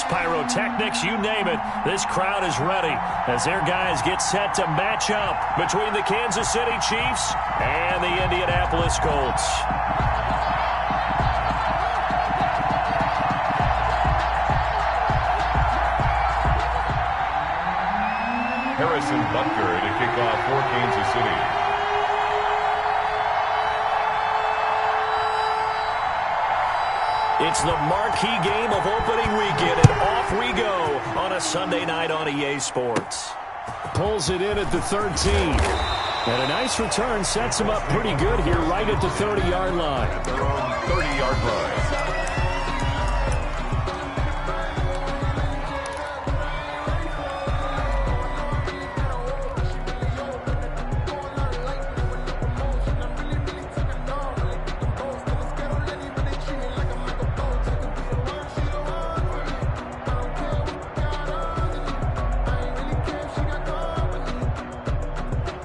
pyrotechnics, you name it. This crowd is ready as their guys get set to match up between the Kansas City Chiefs and the Indianapolis Colts. Harrison Butker to kick off for Kansas City. It's the marquee game of opening weekend, and off we go on a Sunday night on EA Sports. Pulls it in at the 13. And a nice return sets him up pretty good here right at the 30-yard line. At their own 30-yard line.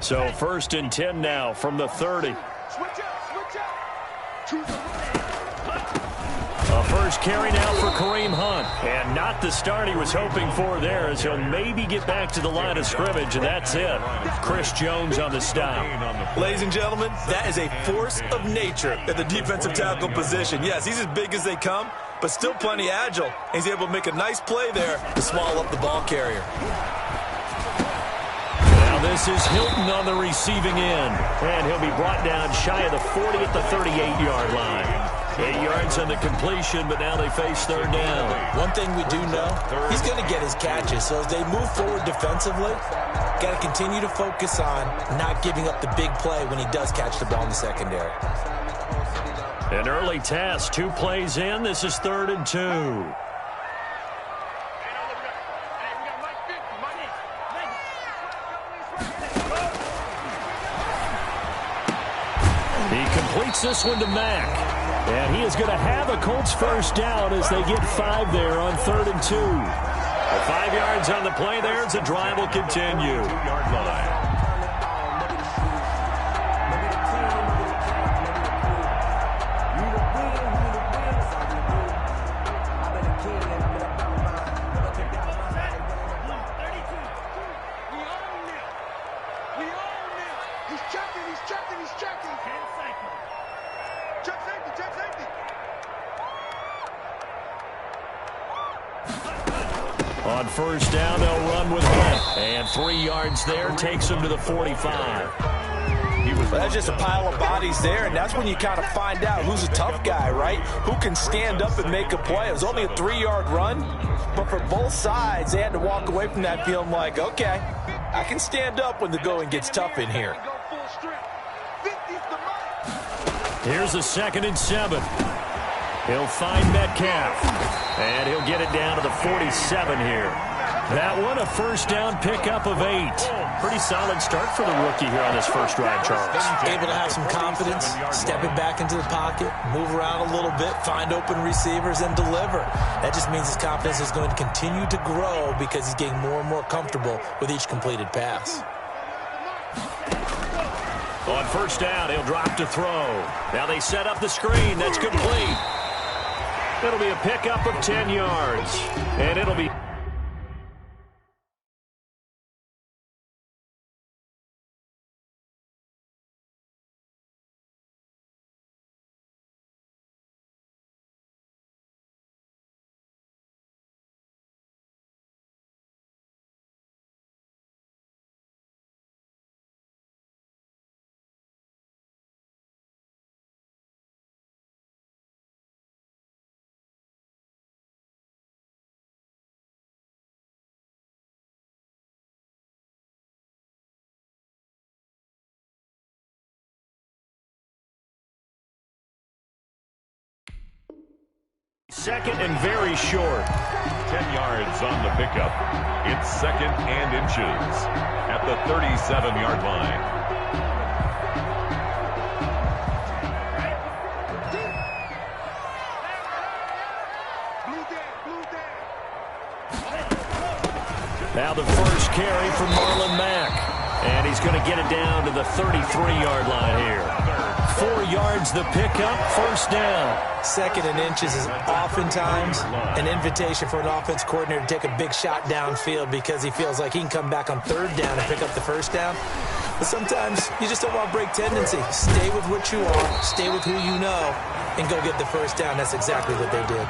So 1st and 10 now from the 30. A first carry now for Kareem Hunt. And not the start he was hoping for there, as he'll maybe get back to the line of scrimmage, and that's it. Chris Jones on the stop. Ladies and gentlemen, that is a force of nature at the defensive tackle position. Yes, he's as big as they come, but still plenty agile. He's able to make a nice play there to swallow up the ball carrier. This is Hilton on the receiving end. And he'll be brought down shy of the 40 at the 38-yard line. 8 yards on the completion, but now they face third down. One thing we do know, he's going to get his catches. So as they move forward defensively, got to continue to focus on not giving up the big play when he does catch the ball in the secondary. An early task, 2 plays in. This is 3rd and 2. Completes this one to Mack. And he is going to have a Colts first down as they get 5 there on 3rd and 2. 5 yards on the play there as the drive will continue. 2-yard line. On first down, they'll run with Hunt. And 3 yards there takes him to the 45. That's just a pile of bodies there, and that's when you kind of find out who's a tough guy, right? Who can stand up and make a play. It was only a 3-yard run, but for both sides, they had to walk away from that feeling like, okay, I can stand up when the going gets tough in here. Here's a 2nd and 7. He'll find Metcalf, and he'll get it down to the 47 here. That one, a first down pickup of 8. Pretty solid start for the rookie here on this first drive, Charles. Able to have some confidence, stepping back into the pocket, move around a little bit, find open receivers, and deliver. That just means his confidence is going to continue to grow because he's getting more and more comfortable with each completed pass. On first down, he'll drop to throw. Now they set up the screen. That's complete. It'll be a pickup of 10 yards. And it'll be... Second and very short. 10 yards on the pickup. It's 2nd and inches at the 37-yard line. Now the first carry from Marlon Mack. And he's going to get it down to the 33-yard line here. 4 yards the pickup, first down. 2nd and inches is oftentimes an invitation for an offense coordinator to take a big shot downfield because he feels like he can come back on 3rd down and pick up the first down. But sometimes you just don't want break tendency. Stay with what you are, stay with who you know, and go get the first down. That's exactly what they did.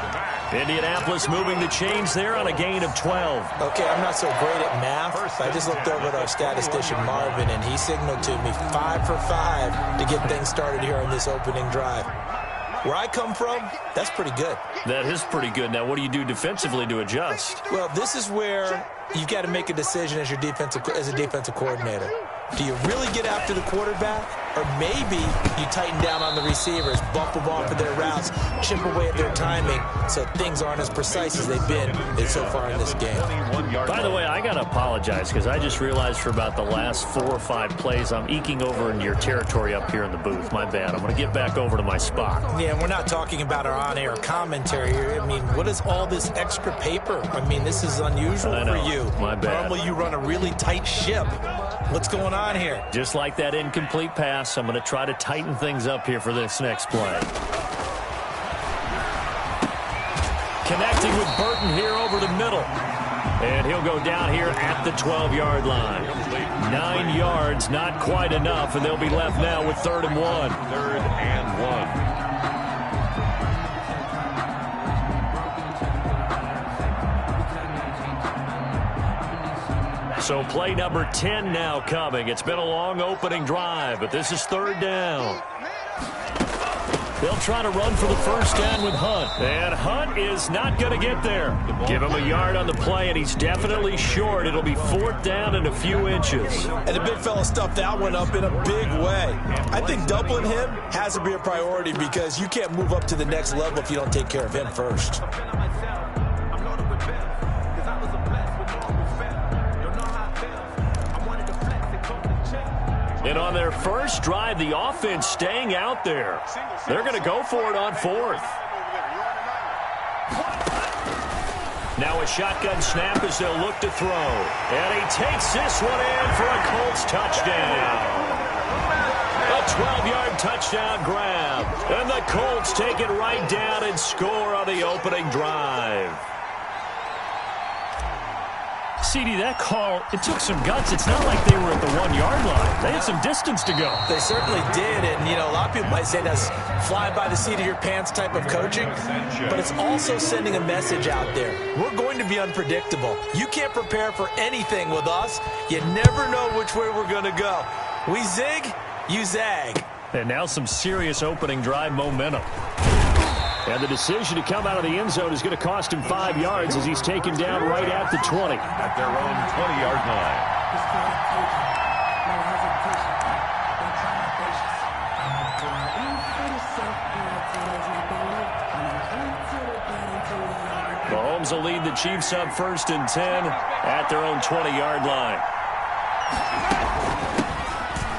Indianapolis moving the chains there on a gain of 12. Okay, I'm not so great at math. I just looked over at our statistician, Marvin, and he signaled to me 5 for 5 to get things started here on this opening drive. Where I come from, that's pretty good. That is pretty good. Now, what do you do defensively to adjust? Well, this is where you've got to make a decision as a defensive coordinator. Do you really get after the quarterback? Or maybe you tighten down on the receivers, bump them off of their routes, chip away at their timing so things aren't as precise as they've been so far in this game. By the way, I got to apologize because I just realized for about the last 4 or 5 plays, I'm eking over into your territory up here in the booth. My bad. I'm going to get back over to my spot. Yeah, and we're not talking about our on-air commentary here. I mean, what is all this extra paper? I mean, this is unusual for you. My bad. Normally you run a really tight ship. What's going on here? Just like that incomplete pass, I'm going to try to tighten things up here for this next play. Connecting with Burton here over the middle. And he'll go down here at the 12-yard line. 9 yards, not quite enough, and they'll be left now with 3rd and 1. 3rd and 1. So play number 10 now coming. It's been a long opening drive, but this is 3rd down. They'll try to run for the first down with Hunt. And Hunt is not going to get there. Give him a yard on the play, and he's definitely short. It'll be 4th down and a few inches. And the big fella stuffed that one up in a big way. I think doubling him has to be a priority because you can't move up to the next level if you don't take care of him first. And on their first drive, the offense staying out there. They're going to go for it on 4th. Now a shotgun snap as they'll look to throw. And he takes this one in for a Colts touchdown. A 12-yard touchdown grab. And the Colts take it right down and score on the opening drive. CD, that call, it took some guts. It's not like they were at the 1-yard line. They had some distance to go. They certainly did, and, you know, a lot of people might say that's fly by the seat of your pants type of coaching, but it's also sending a message out there. We're going to be unpredictable. You can't prepare for anything with us. You never know which way we're going to go. We zig, you zag. And now some serious opening drive momentum. And the decision to come out of the end zone is going to cost him 5 yards as he's taken down right at the 20. At their own 20-yard line. Mahomes will lead the Chiefs up 1st and 10 at their own 20-yard line.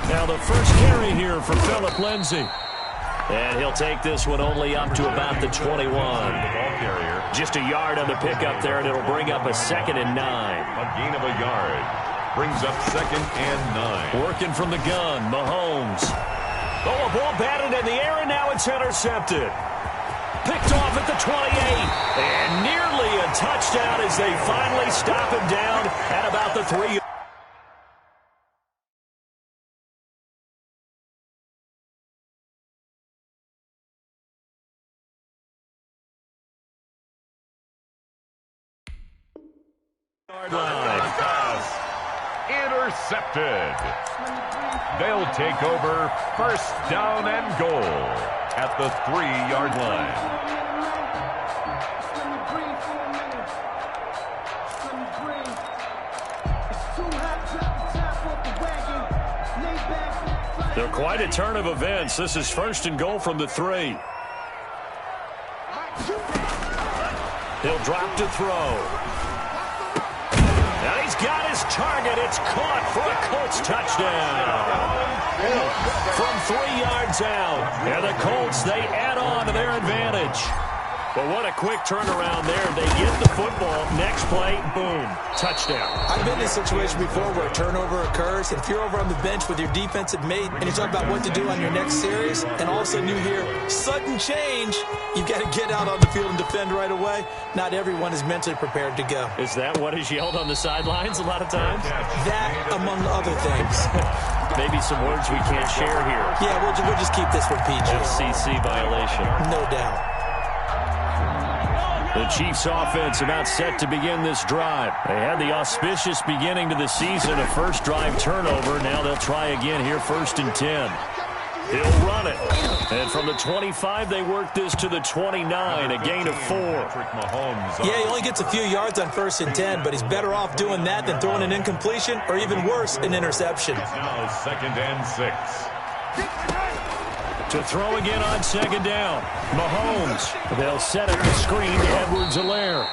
Now the first carry here for Phillip Lindsay. And he'll take this one only up to about the 21. Just a yard on the pickup there, and it'll bring up a 2nd and 9. A gain of a yard. Brings up 2nd and 9. Working from the gun, Mahomes. Oh, a ball batted in the air, and now it's intercepted. Picked off at the 28. And nearly a touchdown as they finally stop him down at about the 3. Intercepted. They'll take over 1st down and goal at the 3-yard line. They're quite a turn of events. This is 1st and goal from the 3. He'll drop to throw. And he's got his target. It's caught for a Colts touchdown. From 3 yards out. And the Colts, they add on to their advantage. Well, what a quick turnaround there. They get the football. Next play, boom, touchdown. I've been in a situation before where a turnover occurs, and if you're over on the bench with your defensive mate and you talk about what to do on your next series, and all of a sudden you hear sudden change, you've got to get out on the field and defend right away. Not everyone is mentally prepared to go. Is that what is yelled on the sidelines a lot of times? That, among other things. Maybe some words we can't share here. Yeah, we'll just keep this one PG. CC violation. No doubt. The Chiefs offense about set to begin this drive. They had the auspicious beginning to the season, a first drive turnover. Now they'll try again here, 1st and 10. He'll run it. And from the 25, they work this to the 29, a gain of 4. Yeah, he only gets a few yards on 1st and 10, but he's better off doing that than throwing an incompletion or even worse, an interception. Now 2nd and 6. To throw again on 2nd down. Mahomes. They'll set up the screen to Edwards-Helaire.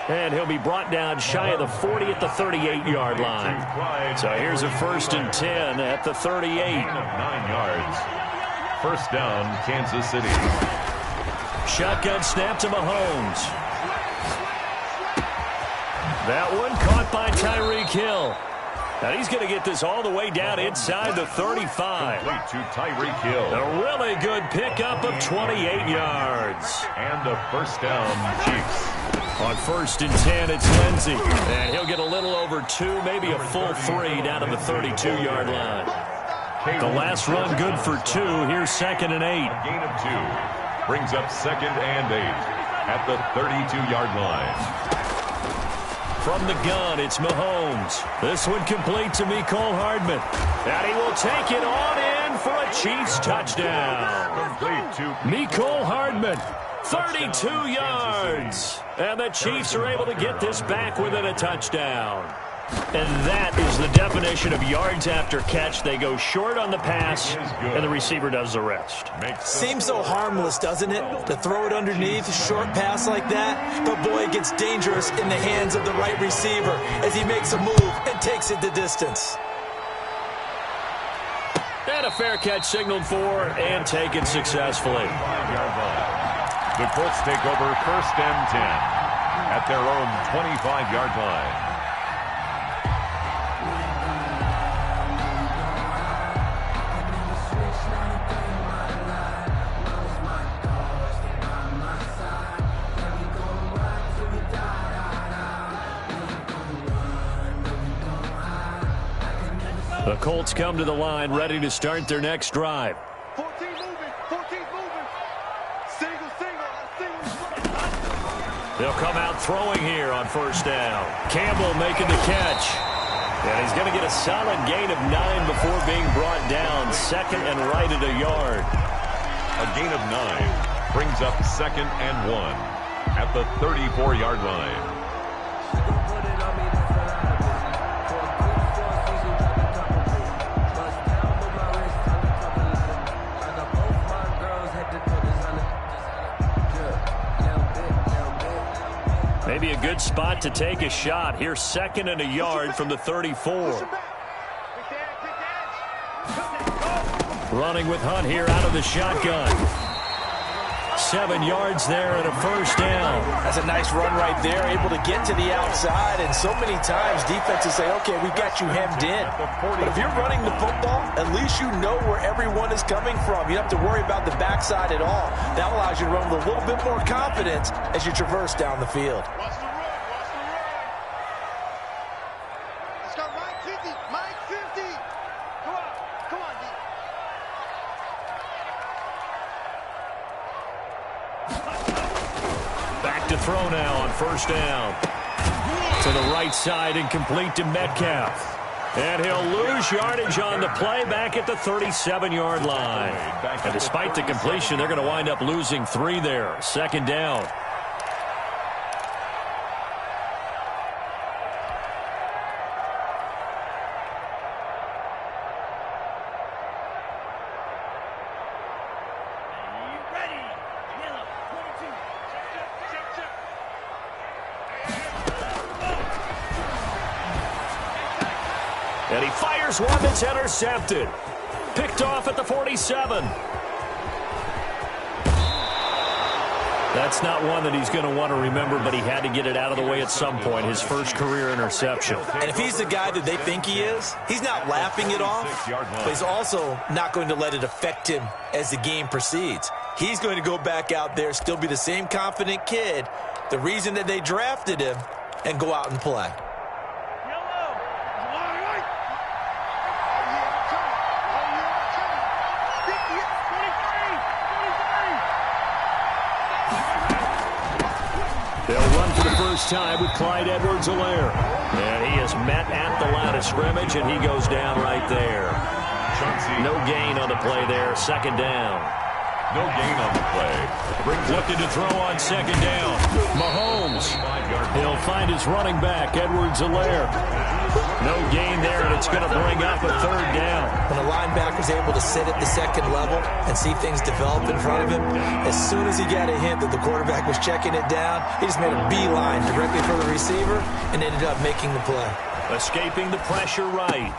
And he'll be brought down shy of the 40 at the 38-yard line. So here's a 1st and 10 at the 38. 9 yards. 1st down, Kansas City. Shotgun snap to Mahomes. That one caught by Tyreek Hill. Now he's going to get this all the way down inside the 35. Complete to Tyreek Hill. A really good pickup of 28 yards. And a 1st down, Chiefs. On 1st and 10, it's Lindsey. And he'll get a little over 2, maybe a full 3 down to the 32-yard line. The last run good for 2. Here's 2nd and 8. A gain of 2. Brings up 2nd and 8 at the 32-yard line. From the gun, it's Mahomes. This one complete to Mecole Hardman. And he will take it on in for a Chiefs touchdown. Complete to Mecole Hardman, 32 yards. And the Chiefs are able to get this back within a touchdown. And that is the definition of yards after catch. They go short on the pass, and the receiver does the rest. Seems so harmless, doesn't it? To throw it underneath, a short pass like that. But, boy, it gets dangerous in the hands of the right receiver as he makes a move and takes it the distance. And a fair catch signaled for and taken successfully. 5-yard line. The Colts take over 1st and 10 at their own 25-yard line. The Colts come to the line, ready to start their next drive. 14 moving. Single. They'll come out throwing here on 1st down. Campbell making the catch. And he's going to get a solid gain of 9 before being brought down. 2nd and right at a yard. A gain of 9 brings up 2nd and 1 at the 34-yard line. Maybe a good spot to take a shot. Here's 2nd and a yard from the 34. Running with Hunt here out of the shotgun. 7 yards there and a 1st down. That's a nice run right there, able to get to the outside. And so many times defenses say, okay, we've got you hemmed in. But if you're running the football, at least you know where everyone is coming from. You don't have to worry about the backside at all. That allows you to run with a little bit more confidence as you traverse down the field. Let's go, Mike 50. Mike 50. Come on, D. Back to throw now on 1st down. To the right side and complete to Metcalf. And he'll lose yardage on the play back at the 37-yard line. And despite the completion, they're going to wind up losing 3 there. 2nd down. And he fires one that's intercepted. Picked off at the 47. That's not one that he's going to want to remember, but he had to get it out of the way at some point, his first career interception. And if he's the guy that they think he is, he's not laughing it off, but he's also not going to let it affect him as the game proceeds. He's going to go back out there, still be the same confident kid, the reason that they drafted him, and go out and play. They'll run for the first time with Clyde Edwards-Helaire. And he is met at the line of scrimmage, and he goes down right there. No gain on the play there. Second down. No gain on the play. Looking to throw on second down. Mahomes. He'll find his running back, Edwards-Helaire. No gain there, and it's going to bring up a third down. When a linebacker's able to sit at the second level and see things develop in front of him, as soon as he got a hint that the quarterback was checking it down, he just made a beeline directly for the receiver and ended up making the play. Escaping the pressure right.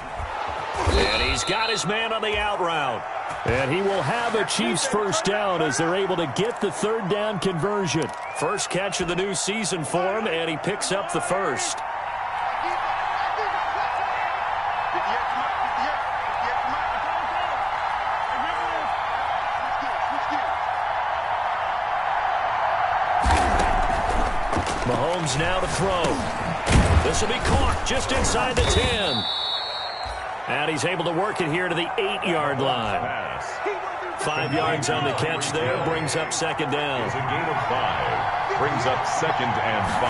And he's got his man on the out route. And he will have a Chiefs first down as they're able to get the third down conversion. First catch of the new season for him, and he picks up the first. Mahomes now to throw. This will be caught just inside the 10. And he's able to work it here to the 8-yard line. 5 yards on the catch there, brings up second down. It's a gain of 5. Brings up second and 5.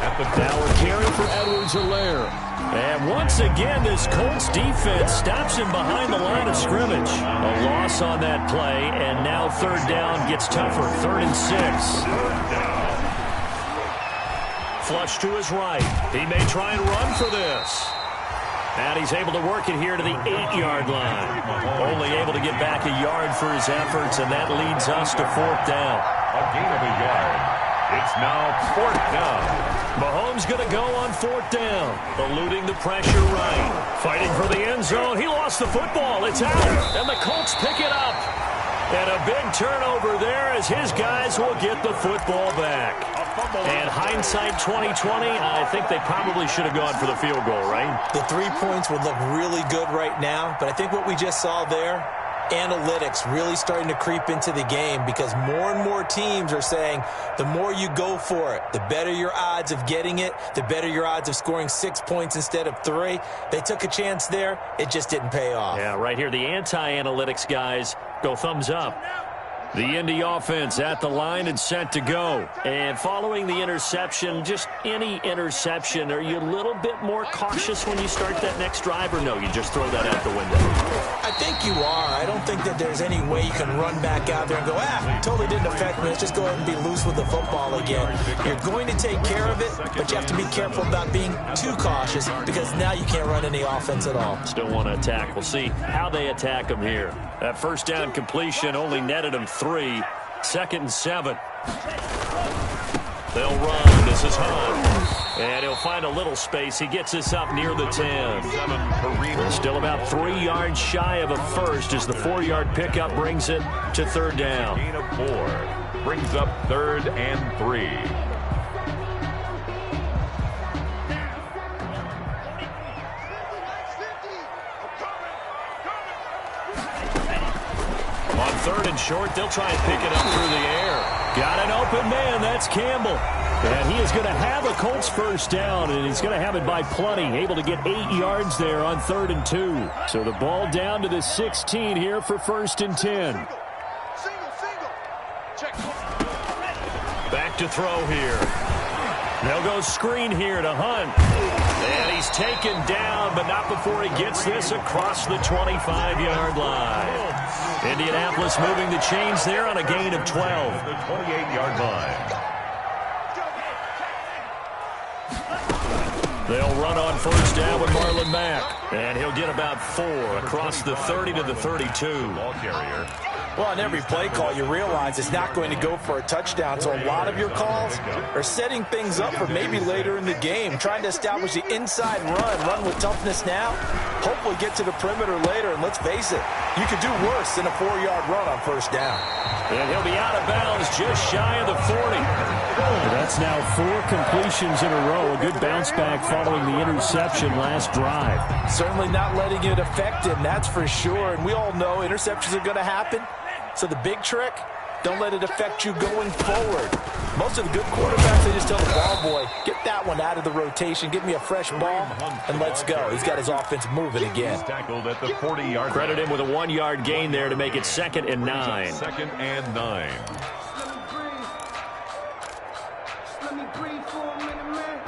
At the now a carry for Edwards-Helaire. And once again, this Colts defense stops him behind the line of scrimmage. A loss on that play, and now third down gets tougher. 3rd and 6. Flush to his right. He may try and run for this. And he's able to work it here to the 8-yard line. Only able to get back a yard for his efforts, and that leads us to 4th down. A gain of a yard. It's now 4th down. Mahomes going to go on 4th down. Eluding the pressure right. Fighting for the end zone. He lost the football. It's out. And the Colts pick it up. And a big turnover there as his guys will get the football back. And hindsight 2020, I think they probably should have gone for the field goal, right? The 3 points would look really good right now, but I think what we just saw there, analytics really starting to creep into the game because more and more teams are saying the more you go for it, the better your odds of getting it, the better your odds of scoring 6 points instead of 3. They took a chance there. It just didn't pay off. Yeah, right here, the anti-analytics guys go thumbs up. The Indy offense at the line and set to go. And following the interception, just any interception, are you a little bit more cautious when you start that next drive, or no, you just throw that out the window? I think you are. I don't think that there's any way you can run back out there and go, totally didn't affect me. Let's just go ahead and be loose with the football again. You're going to take care of it, but you have to be careful about being too cautious because now you can't run any offense at all. Still want to attack. We'll see how they attack him here. That first down completion only netted him 3. 2nd and 7. They'll run. This is Hunt. And he'll find a little space. He gets us up near the 10. Still about 3 yards shy of a first as the 4-yard pickup brings it to 3rd down. Gain of 4. Brings up 3rd and 3. On 3rd and short, they'll try and pick it up through the air. Got an open man. That's Campbell. And he is going to have a Colts first down, and he's going to have it by plenty. Able to get 8 yards there on 3rd and 2. So the ball down to the 16 here for 1st and 10. Back to throw here. They'll go screen here to Hunt. And he's taken down, but not before he gets this across the 25-yard line. Indianapolis moving the chains there on a gain of 12. The 28-yard line. They'll run on first down with Marlon Mack. And he'll get about 4 across the 30 to the 32. Ball carrier. Well, on every play call, you realize it's not going to go for a touchdown, so a lot of your calls are setting things up for maybe later in the game, trying to establish the inside run with toughness now, hopefully get to the perimeter later, and let's face it, you could do worse than a 4-yard run on first down. And he'll be out of bounds just shy of the 40. That's now 4 completions in a row. A good bounce back following the interception last drive. Certainly not letting it affect him, that's for sure. And we all know interceptions are going to happen. So the big trick, don't let it affect you going forward. Most of the good quarterbacks, they just tell the ball boy, get that one out of the rotation, give me a fresh ball, and let's go. He's got his offense moving again. Tackled at the 40-yard. Credit him with a 1-yard gain there to make it 2nd and 9. 2nd and 9. Let me breathe for a minute, man.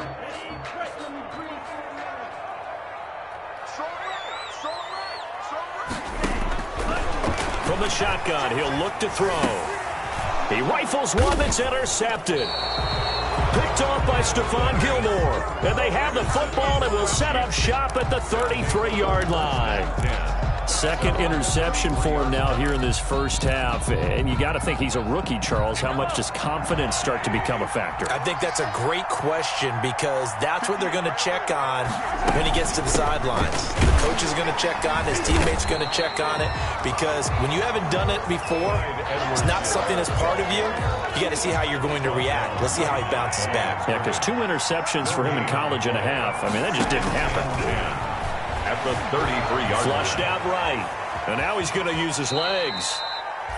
Let me breathe for a minute. From the shotgun, he'll look to throw. He rifles one that's intercepted. Picked off by Stephon Gilmore. And they have the football and will set up shop at the 33-yard line. 2nd interception for him now here in this first half. And you got to think he's a rookie, Charles. How much does confidence start to become a factor? I think that's a great question because that's what they're going to check on when he gets to the sidelines. The coach is going to check on, his teammates are going to check on it because when you haven't done it before, it's not something that's part of you. You got to see how you're going to react. Let's see how he bounces back. Yeah, because 2 interceptions for him in college and a half. I mean, that just didn't happen. At the 33-yard. Flushed out right. And now he's going to use his legs.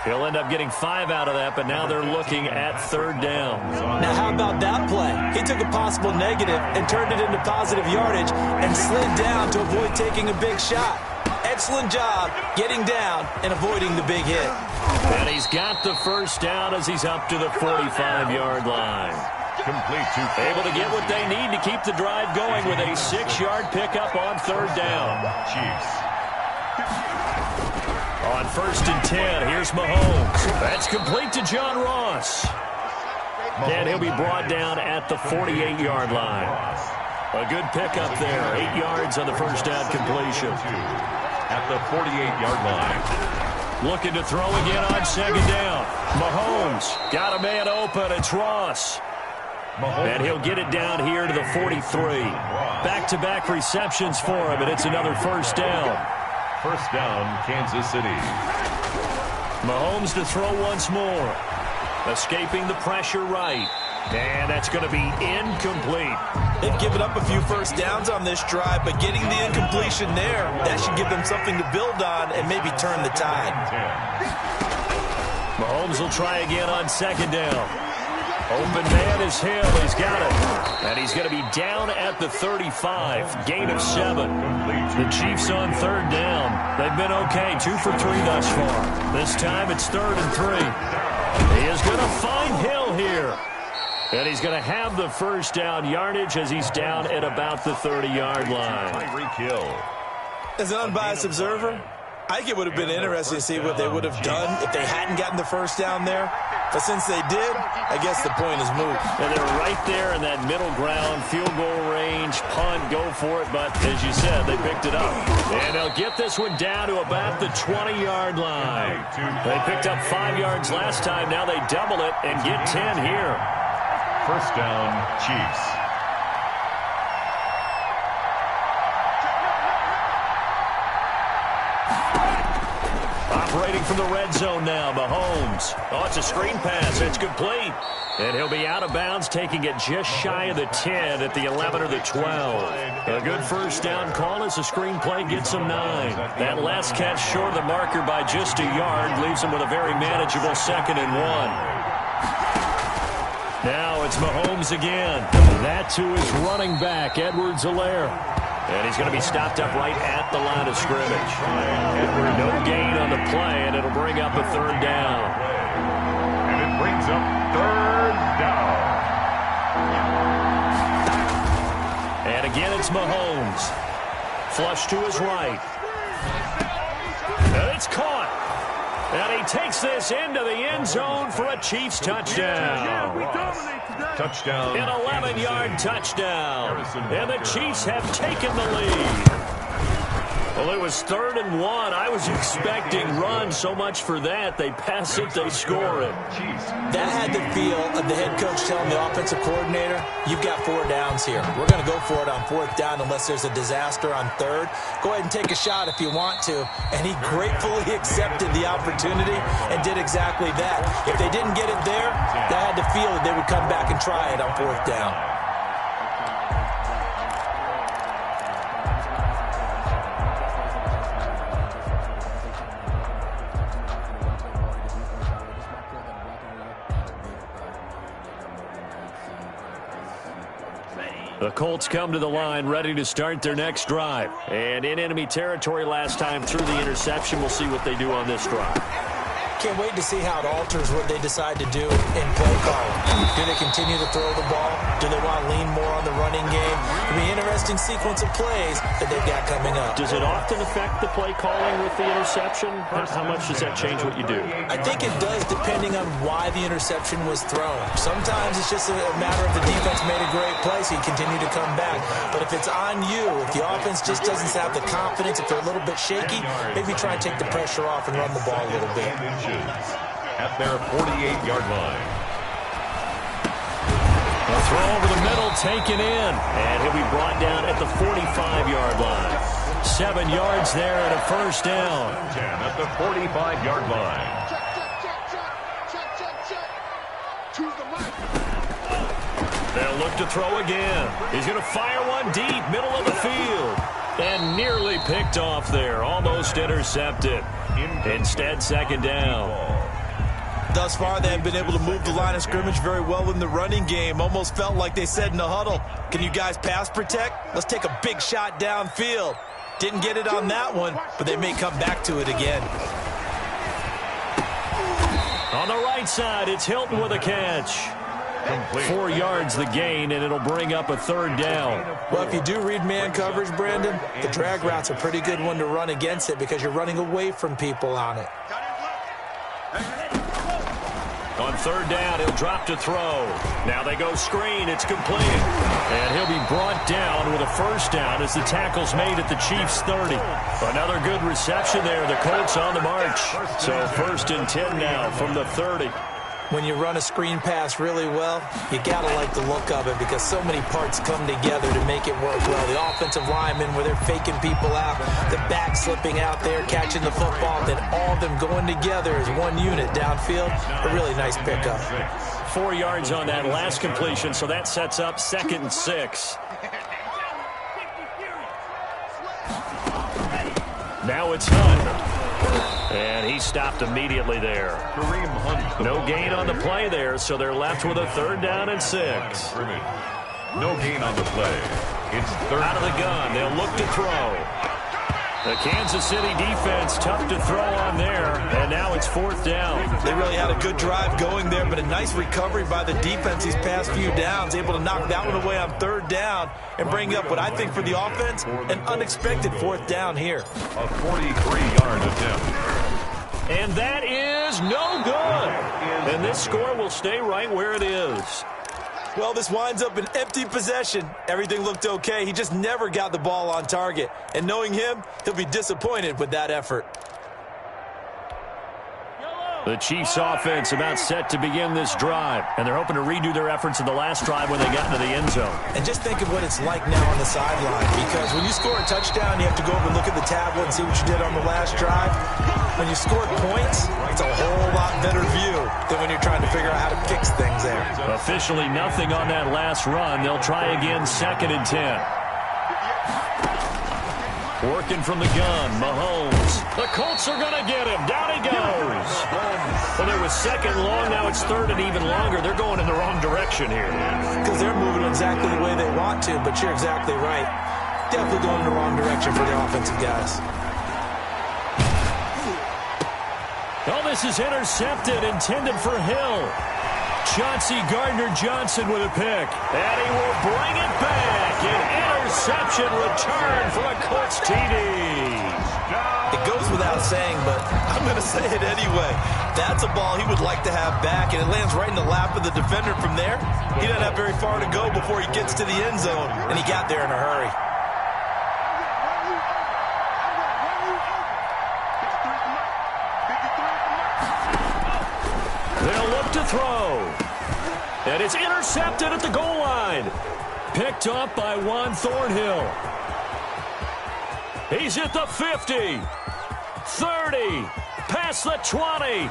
He'll end up getting 5 out of that, but now they're looking at 3rd down. Now, how about that play? He took a possible negative and turned it into positive yardage and slid down to avoid taking a big shot. Excellent job getting down and avoiding the big hit. And he's got the first down as he's up to the 45-yard line. Complete to Able to get what they need to keep the drive going with a 6-yard pickup on 3rd down. Chiefs. On 1st and 10, here's Mahomes. That's complete to John Ross. And he'll be brought down at the 48-yard line. A good pickup there. 8 yards on the first down completion. At the 48-yard line. Looking to throw again on 2nd down. Mahomes got a man open. It's Ross. And he'll get it down here to the 43. Back-to-back receptions for him, and it's another first down. First down, Kansas City. Mahomes to throw once more. Escaping the pressure right. And that's going to be incomplete. They've given up a few first downs on this drive, but getting the incompletion there, that should give them something to build on and maybe turn the tide. Mahomes will try again on 2nd down. Open man is Hill. He's got it. And he's going to be down at the 35. Gain of 7. The Chiefs on 3rd down. They've been okay. 2 for 3 thus far. This time it's 3rd and 3. He is going to find Hill here. And he's going to have the first down yardage as he's down at about the 30-yard line. Tyreek Hill. As an unbiased observer, I think it would have been interesting to see what they would have done if they hadn't gotten the first down there. But since they did, I guess the point is moot. And they're right there in that middle ground, field goal range, punt, go for it. But as you said, they picked it up. And they'll get this one down to about the 20-yard line. They picked up 5 yards last time. Now they double it and get 10 here. First down, Chiefs. Operating from the red zone now, Mahomes. Oh, it's a screen pass. It's complete. And he'll be out of bounds, taking it just shy of the 10 at the 11 or the 12. A good first down call as the screen play gets him 9. That last catch short of the marker by just a yard leaves him with a very manageable 2nd and 1. Now it's Mahomes again. That to his running back, Edwards-Helaire. And he's going to be stopped up right at the line of scrimmage. No gain on the play, and it'll bring up a 3rd down. And it brings up 3rd down. And again, it's Mahomes. Flush to his right. And it's caught. And he takes this into the end zone for a Chiefs touchdown. Touchdown. An 11-yard touchdown. And the Chiefs have taken the lead. Well, it was 3rd and 1. I was expecting run. So much for that. They pass it, they score it. That had the feel of the head coach telling the offensive coordinator, you've got 4 downs here. We're going to go for it on 4th down unless there's a disaster on 3rd. Go ahead and take a shot if you want to. And he gratefully accepted the opportunity and did exactly that. If they didn't get it there, that had the feel that they would come back and try it on 4th down. The Colts come to the line ready to start their next drive. And in enemy territory last time through the interception. We'll see what they do on this drive. Can't wait to see how it alters what they decide to do in play calling. Do they continue to throw the ball? Do they want to lean more on the running game? It'll be an interesting sequence of plays that they've got coming up. Does it often affect the play calling with the interception? How much does that change what you do? I think it does depending on why the interception was thrown. Sometimes it's just a matter of the defense made a great play, so you continue to come back. But if it's on you, if the offense just doesn't have the confidence, if they're a little bit shaky, maybe try and take the pressure off and run the ball a little bit. At their 48-yard line. A throw over the middle, taken in. And he'll be brought down at the 45-yard line. 7 yards there and a first down. 10 at the 45-yard line. They'll look to throw again. He's going to fire one deep, middle of the field. And nearly picked off there. Almost intercepted. Instead, 2nd down. Thus far, they have been able to move the line of scrimmage very well in the running game. Almost felt like they said in the huddle, can you guys pass protect? Let's take a big shot downfield. Didn't get it on that one, but they may come back to it again. On the right side, it's Hilton with a catch. 4 yards the gain, and it'll bring up a 3rd down. Well, if you do read man coverage, Brandon, the drag route's a pretty good one to run against it because you're running away from people on it. On 3rd down, he'll drop to throw. Now they go screen. It's complete. And he'll be brought down with a first down as the tackle's made at the Chiefs' 30. Another good reception there. The Colts on the march. So 1st and 10 now from the 30. When you run a screen pass really well, you got to like the look of it because so many parts come together to make it work well. The offensive linemen, where they're faking people out, the back slipping out there, catching the football, then all of them going together as one unit downfield. A really nice pickup. 4 yards on that last completion, so that sets up 2nd and 6. Now it's Hunt. And he stopped immediately there. No gain on the play there, so they're left with a 3rd down and 6. No gain on the play. It's 3rd. Out of the gun, they'll look to throw. The Kansas City defense tough to throw on there, and now it's 4th down. They really had a good drive going there, but a nice recovery by the defense these past few downs, able to knock that one away on 3rd down and bring up what I think for the offense, an unexpected 4th down here. A 43-yard attempt. And that is no good. And this score will stay right where it is. Well, this winds up an empty possession. Everything looked okay. He just never got the ball on target. And knowing him, he'll be disappointed with that effort. The Chiefs offense about set to begin this drive, and they're hoping to redo their efforts in the last drive when they got into the end zone. And just think of what it's like now on the sideline, because when you score a touchdown, you have to go over and look at the tablet and see what you did on the last drive. When you scored points, it's a whole lot better view than when you're trying to figure out how to fix things there. Officially nothing on that last run. They'll try again, 2nd and 10. Working from the gun, Mahomes. The Colts are going to get him. Down he goes. Well, it was 2nd long. Now it's 3rd and even longer. They're going in the wrong direction here. Because they're moving exactly the way they want to, but you're exactly right. Definitely going in the wrong direction for the offensive guys. Oh, this is intercepted, intended for Hill. Chauncey Gardner-Johnson with a pick. And he will bring it back. An interception return for a Colts TD. It goes without saying, but I'm going to say it anyway. That's a ball he would like to have back, and it lands right in the lap of the defender from there. He doesn't have very far to go before he gets to the end zone, and he got there in a hurry. And it's intercepted at the goal line. Picked up by Juan Thornhill. He's at the 50, 30, past the 20.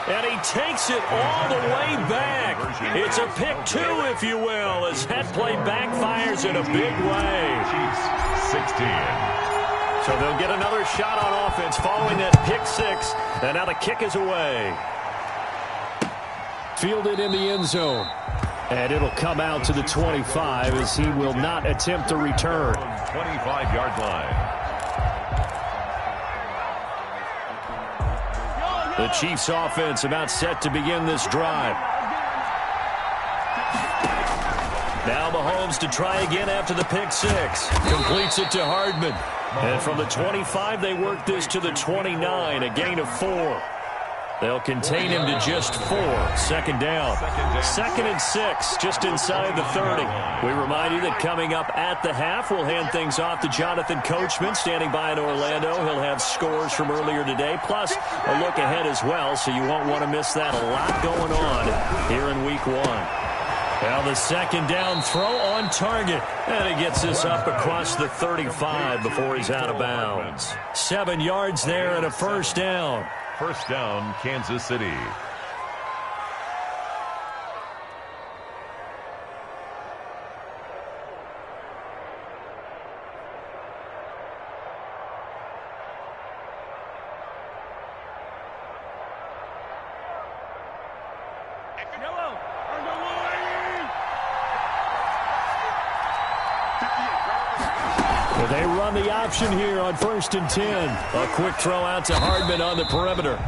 And he takes it all the way back. It's a pick two, if you will, as that play backfires in a big way. 16. So they'll get another shot on offense following that pick six. And now the kick is away. Fielded in the end zone. And it'll come out to the 25 as he will not attempt to return. 25-yard line. The Chiefs offense about set to begin this drive. Now Mahomes to try again after the pick six. Completes it to Hardman. And from the 25, they work this to the 29, a gain of 4. They'll contain him to just 4. Second down. 2nd and 6, just inside the 30. We remind you that coming up at the half, we'll hand things off to Jonathan Coachman, standing by in Orlando. He'll have scores from earlier today, plus a look ahead as well, so you won't want to miss that. A lot going on here in Week 1. Now the second down throw on target. And he gets this up across the 35 before he's out of bounds. 7 yards there and a first down. First down, Kansas City. They run the option here on 1st and 10. A quick throw out to Hardman on the perimeter.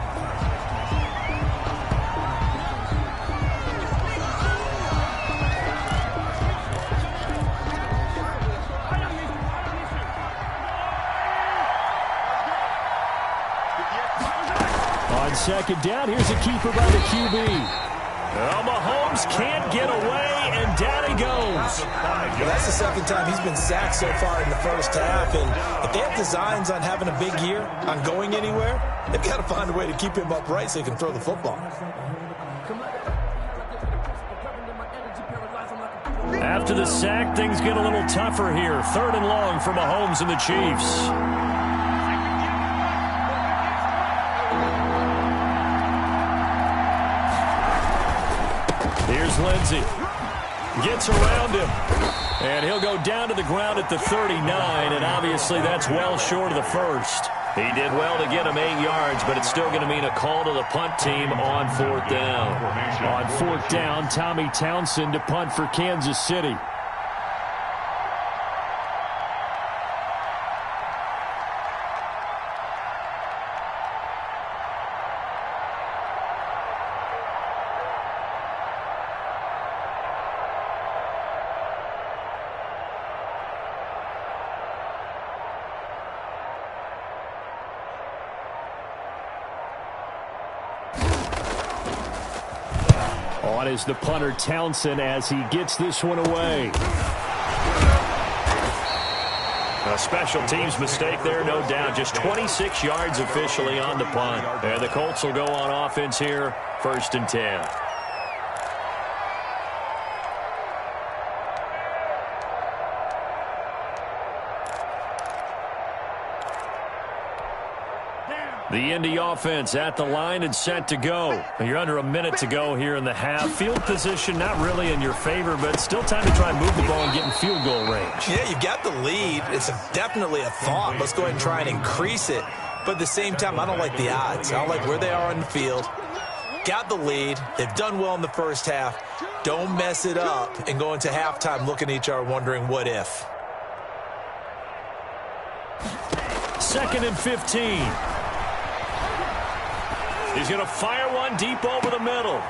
On second down, here's a keeper by the QB. Well, Mahomes can't get away, and down he goes. Well, that's the second time he's been sacked so far in the first half. And if they have designs on having a big year, on going anywhere, they've got to find a way to keep him upright so he can throw the football. After the sack, things get a little tougher here. 3rd and long for Mahomes and the Chiefs. Here's Lindsey. Gets around him. And he'll go down to the ground at the 39, and obviously that's well short of the first. He did well to get him 8 yards, but it's still going to mean a call to the punt team on 4th down. On 4th down, Tommy Townsend to punt for Kansas City. On is the punter Townsend as he gets this one away. A special teams mistake there, no doubt. Just 26 yards officially on the punt. And the Colts will go on offense here, 1st and 10. The Indy offense at the line and set to go. You're under a minute to go here in the half. Field position not really in your favor, but still time to try and move the ball and get in field goal range. Yeah, you've got the lead. It's definitely a thought. Let's go ahead and try and increase it. But at the same time, I don't like the odds. I don't like where they are on the field. Got the lead. They've done well in the first half. Don't mess it up and go into halftime looking at each other wondering what if. 2nd and 15. He's going to fire one deep over the middle.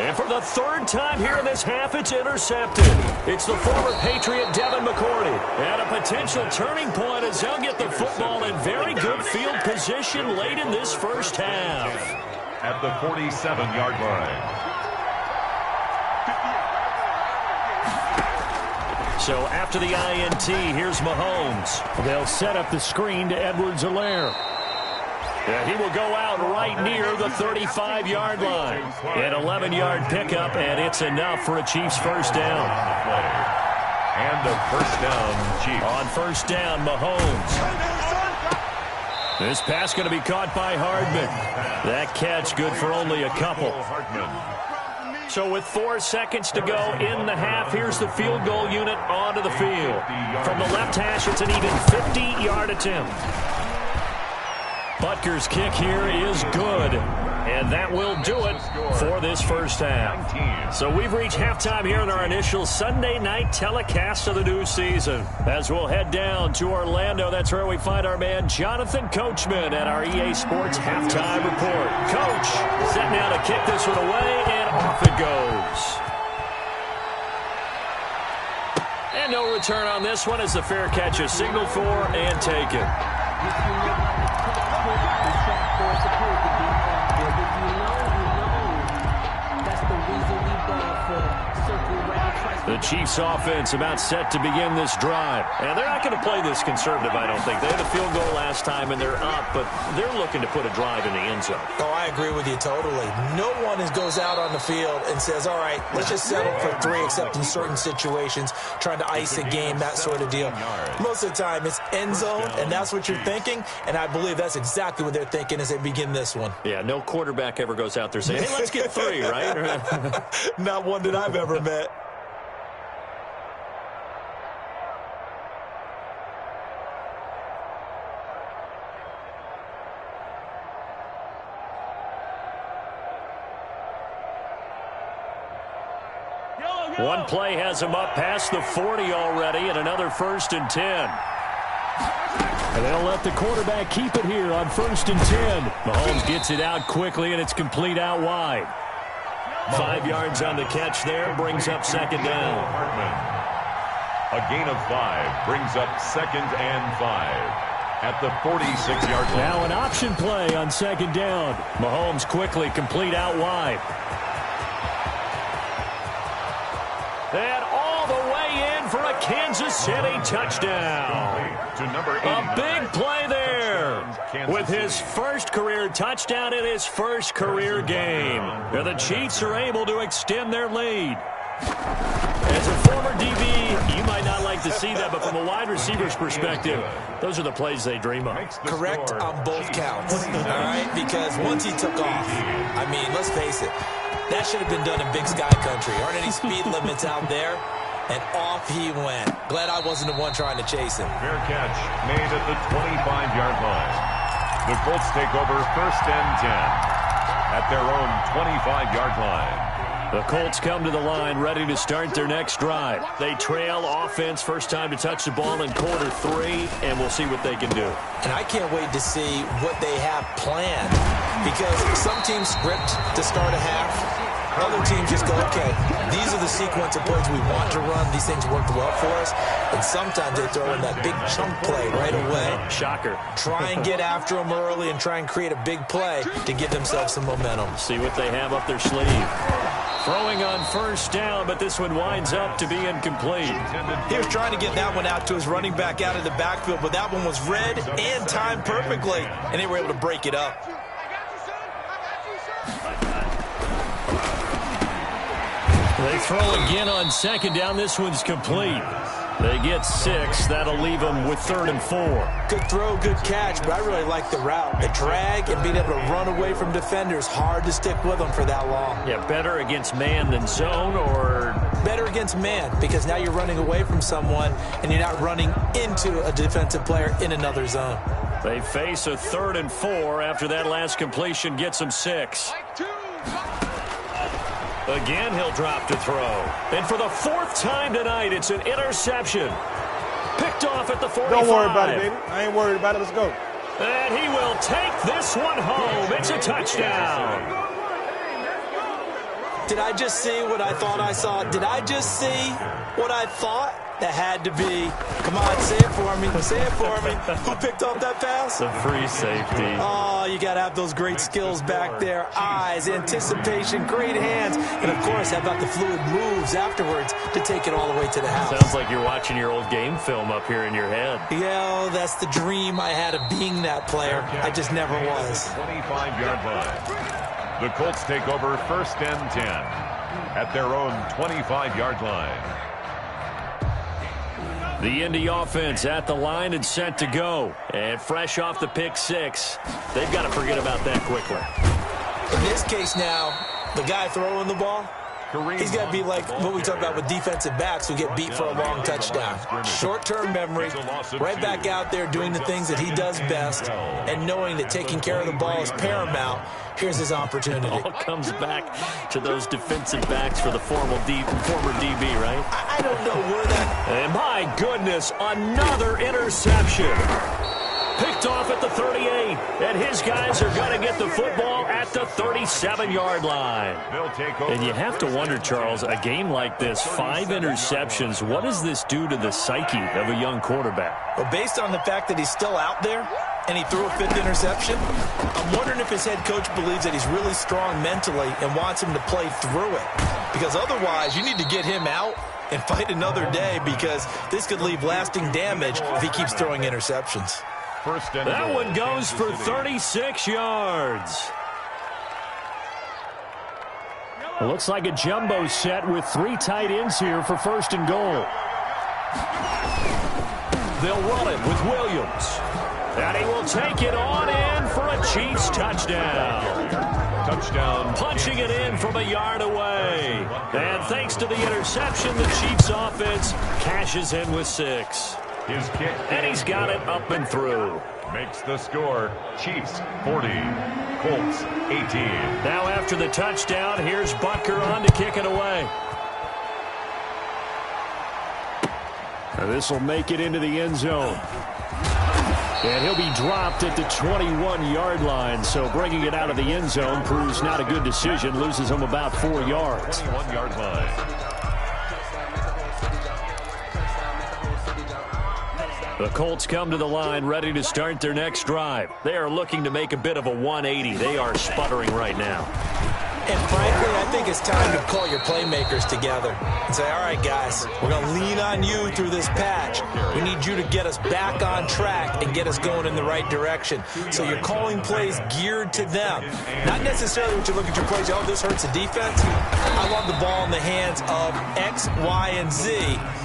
And for the 3rd time here in this half, it's intercepted. It's the former Patriot Devin McCourty. And a potential turning point as they'll get the football in very good field position late in this first half. At the 47-yard line. So after the INT, here's Mahomes. They'll set up the screen to Edwards-Helaire. Yeah, he will go out right near the 35-yard line. An 11-yard pickup, and it's enough for a Chiefs first down. And a first down, Chiefs. On first down, Mahomes. This pass going to be caught by Hardman. That catch good for only a couple. So with 4 seconds to go in the half, here's the field goal unit onto the field. From the left hash, it's an even 50-yard attempt. Butker's kick here is good, and that will do it for this first half. So we've reached halftime here in our initial Sunday night telecast of the new season. As we'll head down to Orlando, that's where we find our man Jonathan Coachman at our EA Sports Halftime Report. Coach, setting out to kick this one away, and off it goes. And no return on this one as the fair catch is signaled for and taken. The Chiefs offense about set to begin this drive. And they're not going to play this conservative, I don't think. They had a field goal last time, and they're up, but they're looking to put a drive in the end zone. Oh, I agree with you totally. No one goes out on the field and says, all right, let's just settle for 3, except in certain situations, trying to ice a game, that sort of deal. Most of the time, it's end zone, and that's what you're thinking, and I believe that's exactly what they're thinking as they begin this one. Yeah, no quarterback ever goes out there saying, hey, let's get 3, right? Not one that I've ever met. One play has him up past the 40 already, and another 1st and 10. And they'll let the quarterback keep it here on 1st and 10. Mahomes gets it out quickly, and it's complete out wide. 5 yards on the catch there, brings up 2nd down. A gain of 5 brings up 2nd and 5 at the 46-yard line. Now an option play on 2nd down. Mahomes quickly complete out wide. And all the way in for a Kansas City touchdown. A big play there with his first career touchdown in his first career game. And the Chiefs are able to extend their lead. As a former DB, you might not like to see that, but from a wide receiver's perspective, those are the plays they dream of. Correct on both counts, all right? Because once he took off, I mean, let's face it, that should have been done in Big Sky Country. Aren't any speed limits out there? And off he went. Glad I wasn't the one trying to chase him. Fair catch made at the 25-yard line. The Colts take over 1st and 10 at their own 25-yard line. The Colts come to the line ready to start their next drive. They trail offense, first time to touch the ball in quarter 3, and we'll see what they can do. And I can't wait to see what they have planned, because some teams script to start a half. Other teams just go, okay, these are the sequence of plays we want to run. These things worked well for us. And sometimes they throw in that big chunk play right away. Shocker. Try and get after them early and try and create a big play to give themselves some momentum. See what they have up their sleeve. Throwing on 1st down, but this one winds up to be incomplete. He was trying to get that one out to his running back out of the backfield, but that one was read and timed perfectly, and they were able to break it up. They throw again on 2nd down. This one's complete. They get 6. That'll leave them with 3rd and 4. Good throw, good catch, but I really like the route. The drag and being able to run away from defenders. Hard to stick with them for that long. Yeah, better against man than zone, or? Better against man, because now you're running away from someone and you're not running into a defensive player in another zone. They face a 3rd and 4 after that last completion gets them 6. Again, he'll drop to throw. And for the 4th time tonight, it's an interception. Picked off at the 45. Don't worry about it, baby. I ain't worried about it. Let's go. And he will take this one home. It's a touchdown. Did I just see what I thought I saw? Did I just see what I thought? That had to be. Come on, say it for me. Say it for me. Who picked up that pass? The free safety. Oh, you got to have those great skills back there. Eyes, anticipation, great hands. And, of course, how about the fluid moves afterwards to take it all the way to the house? Sounds like you're watching your old game film up here in your head. Yeah, that's the dream I had of being that player. I just never was. 25-yard line. The Colts take over 1st and 10 at their own 25-yard line. The Indy offense at the line and set to go. And fresh off the pick 6. They've got to forget about that quickly. In this case now, the guy throwing the ball, he's got to be like what we talk about with defensive backs who get beat for a long touchdown. Short-term memory, right back out there doing the things that he does best, and knowing that taking care of the ball is paramount. Here's his opportunity. It all comes back to those defensive backs for the former DB, right? I don't know where that... And my goodness, another interception. Picked off at the 38, and his guys are going to get the football at the 37-yard line. And you have to wonder, Charles, a game like this, 5 interceptions, what does this do to the psyche of a young quarterback? Well, based on the fact that he's still out there and he threw a 5th interception, I'm wondering if his head coach believes that he's really strong mentally and wants him to play through it. Because otherwise, you need to get him out and fight another day, because this could leave lasting damage if he keeps throwing interceptions. That one goes for 36 yards. It looks like a jumbo set with 3 tight ends here for 1st and goal. They'll run it with Williams. And he will take it on in for a Chiefs touchdown. Touchdown. Punching it in from a yard away. And thanks to the interception, the Chiefs offense cashes in with 6. His kick. And he's got it up and through. Makes the score Chiefs 40, Colts 18. Now after the touchdown, here's Butker on to kick it away. This will make it into the end zone. And he'll be dropped at the 21-yard line, so bringing it out of the end zone proves not a good decision. Loses him about 4 yards. 21-yard line. The Colts come to the line ready to start their next drive. They are looking to make a bit of a 180. They are sputtering right now. And frankly, I think it's time to call your playmakers together and say, all right, guys, we're going to lean on you through this patch. We need you to get us back on track and get us going in the right direction. So you're calling plays geared to them. Not necessarily what you look at your plays, oh, this hurts the defense. I want the ball in the hands of X, Y, and Z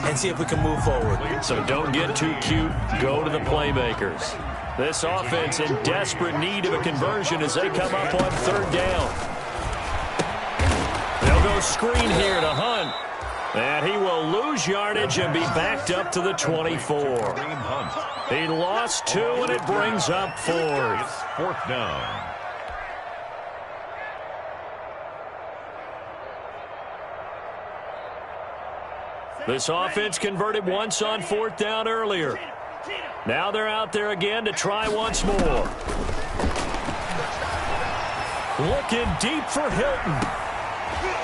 and see if we can move forward. So don't get too cute. Go to the playmakers. This offense in desperate need of a conversion as they come up on 3rd down. They'll go screen here to Hunt. And he will lose yardage and be backed up to the 24. He lost 2, and it brings up 4th. 4th down. This offense converted once on 4th down earlier. Now they're out there again to try once more. Looking deep for Hilton.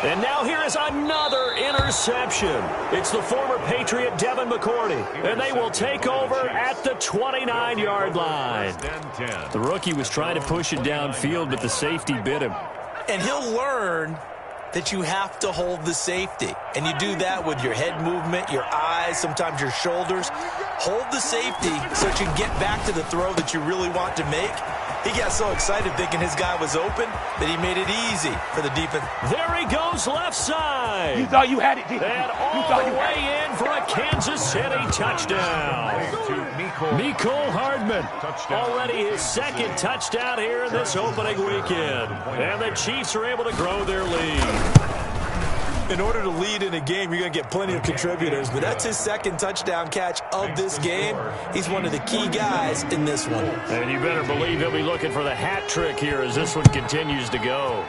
And now here is another interception. It's the former Patriot Devin McCourty. And they will take over at the 29-yard line. The rookie was trying to push it downfield, but the safety bit him. And he'll learn that you have to hold the safety. And you do that with your head movement, your eyes, sometimes your shoulders. Hold the safety so that you can get back to the throw that you really want to make. He got so excited thinking his guy was open that he made it easy for the defense. There he goes left side. You thought you had it, didn't you? And all the way in for a Kansas City touchdown. Mecole Hardman. Already his 2nd touchdown here in this opening weekend. And the Chiefs are able to grow their lead. In order to lead in a game, you're going to get plenty of contributors, but that's his 2nd touchdown catch of this game. He's one of the key guys in this one. And you better believe he'll be looking for the hat trick here as this one continues to go.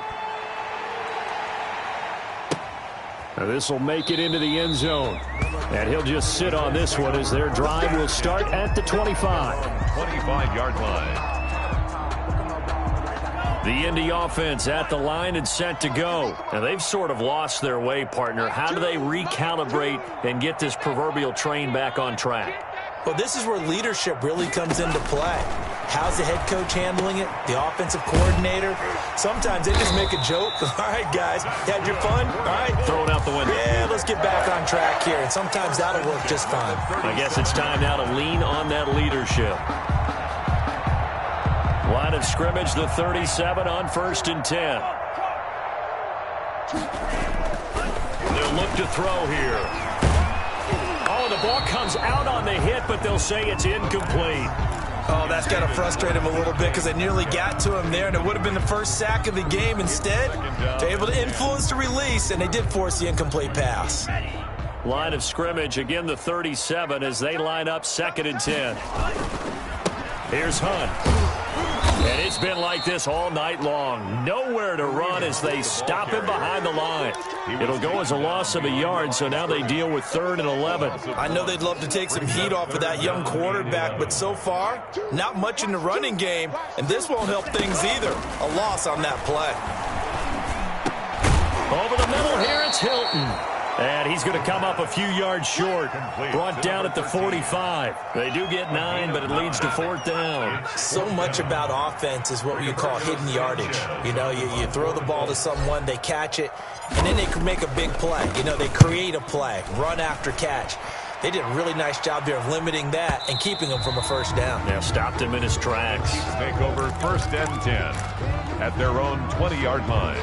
Now this will make it into the end zone. And he'll just sit on this one as their drive will start at the 25. 25-yard line. The Indy offense at the line and set to go. Now, they've sort of lost their way, partner. How do they recalibrate and get this proverbial train back on track? Well, this is where leadership really comes into play. How's the head coach handling it? The offensive coordinator? Sometimes they just make a joke. All right, guys, had your fun? All right. Throw it out the window. Yeah, let's get back on track here. And sometimes that'll work just fine. I guess it's time now to lean on that leadership. Line of scrimmage, the 37 on 1st and 10. They'll look to throw here. Oh, the ball comes out on the hit, but they'll say it's incomplete. Oh, that's got to frustrate him a little bit because they nearly got to him there, and it would have been the first sack of the game. Instead, they're able to influence the release, and they did force the incomplete pass. Line of scrimmage, again the 37 as they line up 2nd and 10. Here's Hunt. And it's been like this all night long. Nowhere to run as they stop him behind the line. It'll go as a loss of a yard, so now they deal with 3rd and 11. I know they'd love to take some heat off of that young quarterback, but so far, not much in the running game, and this won't help things either. A loss on that play. Over the middle here, it's Hilton. And he's going to come up a few yards short. Brought down at the 45. They do get 9, but it leads to 4th down. So much about offense is what you call hidden yardage. You know, you throw the ball to someone, they catch it, and then they can make a big play. You know, they create a play, run after catch. They did a really nice job there of limiting that and keeping him from a 1st down. Yeah, stopped him in his tracks. Take over 1st and 10 at their own 20-yard line.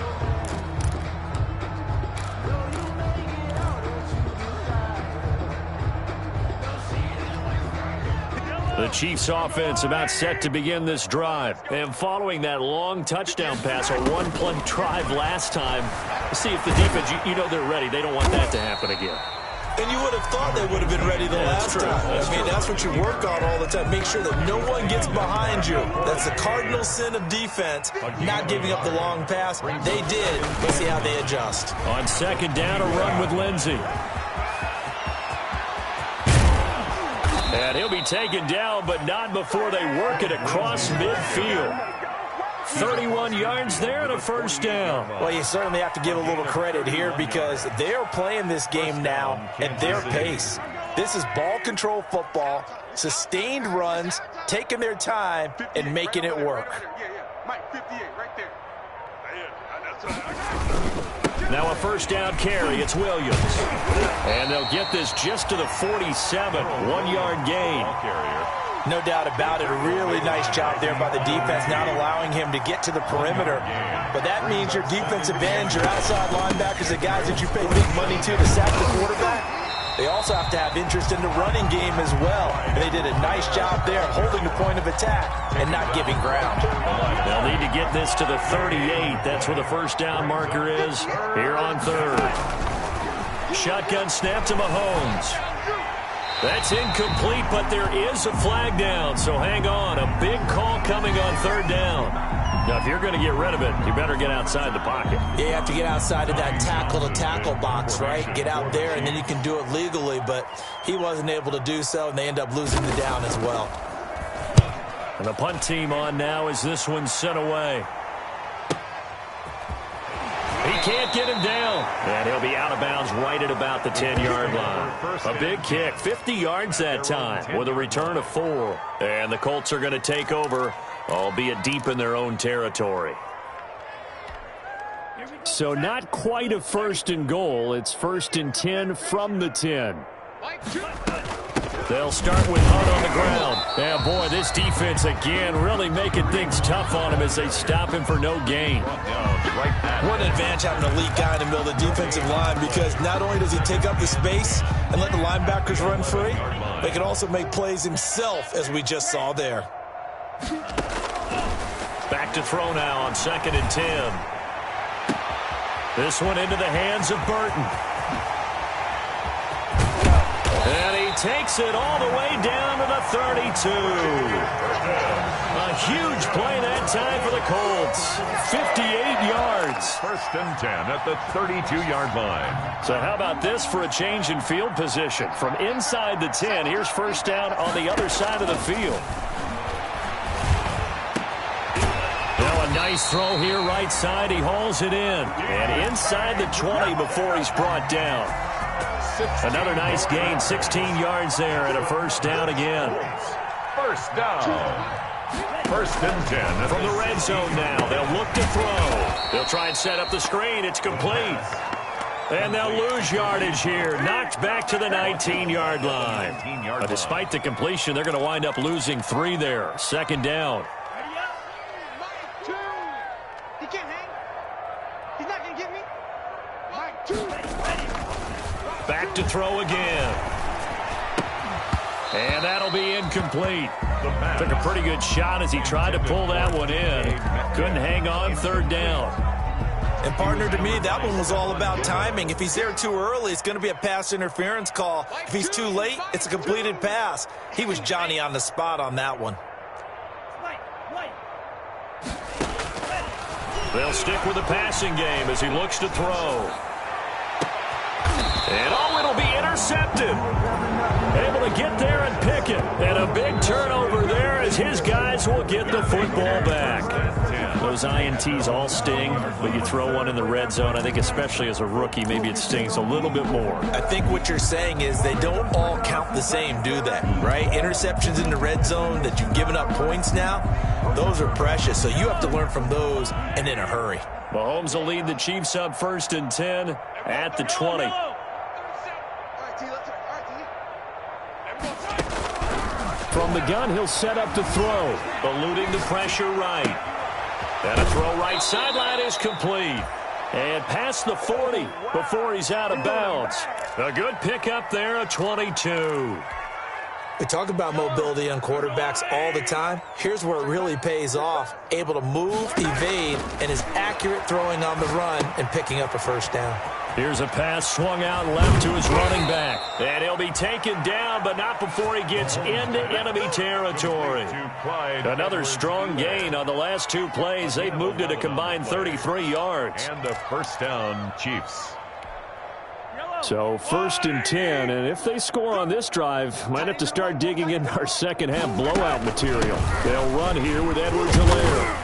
The Chiefs offense about set to begin this drive. And following that long touchdown pass, a one-play drive last time, see if the defense, you know they're ready. They don't want that to happen again. And you would have thought they would have been ready the last time. I mean, that's what you work on all the time. Make sure that no one gets behind you. That's the cardinal sin of defense, not giving up the long pass. They did. Let's see how they adjust. On 2nd down, a run with Lindsey. And he'll be taken down, but not before they work it across midfield. 31 yards there and a 1st down. Well, you certainly have to give a little credit here because they're playing this game now at their pace. This is ball control football, sustained runs, taking their time, and making it work. Mike, 58, right there. Now a 1st down carry. It's Williams. And they'll get this just to the 47. 1-yard gain. No doubt about it. A really nice job there by the defense, not allowing him to get to the perimeter. But that means your defensive ends, your outside linebackers, the guys that you pay big money to sack the quarterback, they also have to have interest in the running game as well. And they did a nice job there holding the point of attack and not giving ground. They'll need to get this to the 38. That's where the 1st down marker is here on 3rd. Shotgun snap to Mahomes. That's incomplete, but there is a flag down, so hang on. A big call coming on 3rd down. Now, if you're going to get rid of it, you better get outside the pocket. Yeah, you have to get outside of that tackle-to-tackle box, right? Get out there, and then you can do it legally, but he wasn't able to do so, and they end up losing the down as well. And the punt team on now as this one's sent away. He can't get him down. And he'll be out of bounds right at about the 10-yard line. A big kick, 50 yards that time with a return of 4. And the Colts are going to take over, albeit deep in their own territory. So not quite a 1st and goal. It's 1st and 10 from the 10. They'll start with Hunt on the ground. Yeah, boy, this defense again really making things tough on him as they stop him for no gain. What an advantage having an elite guy in the middle of the defensive line because not only does he take up the space and let the linebackers run free, but he can also make plays himself, as we just saw there. Back to throw now on 2nd and 10. This one into the hands of Burton. And he takes it all the way down to the 32. A huge play that time for the Colts. 58 yards. 1st and 10 at the 32-yard line. So how about this for a change in field position? From inside the 10, here's 1st down on the other side of the field. Now a Nice throw here, right side. He hauls it in. And inside the 20 before he's brought down. Another nice gain, 16 yards there, and a first down again. First down. First and 10. From the red zone now, they'll look to throw. They'll try and set up the screen. It's complete. And they'll lose yardage here. Knocked back to the 19-yard line. Despite the completion, they're going to wind up losing 3 there. Second down. He can't hang. He's not going to get me. Back to throw again. And that'll be incomplete. Took a pretty good shot as he tried to pull that one in. Couldn't hang on, third down. And partner, to me, that one was all about timing. If he's there too early, it's going to be a pass interference call. If he's too late, it's a completed pass. He was Johnny on the spot on that one. They'll stick with the passing game as he looks to throw. And it'll be intercepted. Able to get there and pick it. And a big turnover there as his guys will get the football back. Those INTs all sting, but you throw one in the red zone, I think especially as a rookie, maybe it stings a little bit more. I think what you're saying is they don't all count the same, do they? Right? Interceptions in the red zone that you've given up points now, those are precious. So you have to learn from those and in a hurry. Mahomes will lead the Chiefs up first and 10 at the 20. From the gun, he'll set up to throw, eluding the pressure right. And a throw right sideline is complete. And past the 40 before he's out of bounds. A good pickup there, a 22. We talk about mobility on quarterbacks all the time. Here's where it really pays off. Able to move, evade, and is accurate throwing on the run and picking up a first down. Here's a pass swung out left to his running back. And he'll be taken down, but not before he gets into enemy territory. Another strong gain on the last 2 plays. They've moved it a combined 33 yards. And a first down, Chiefs. So first and 10, and if they score on this drive, might have to start digging in our second half blowout material. They'll run here with Edwards-Helaire.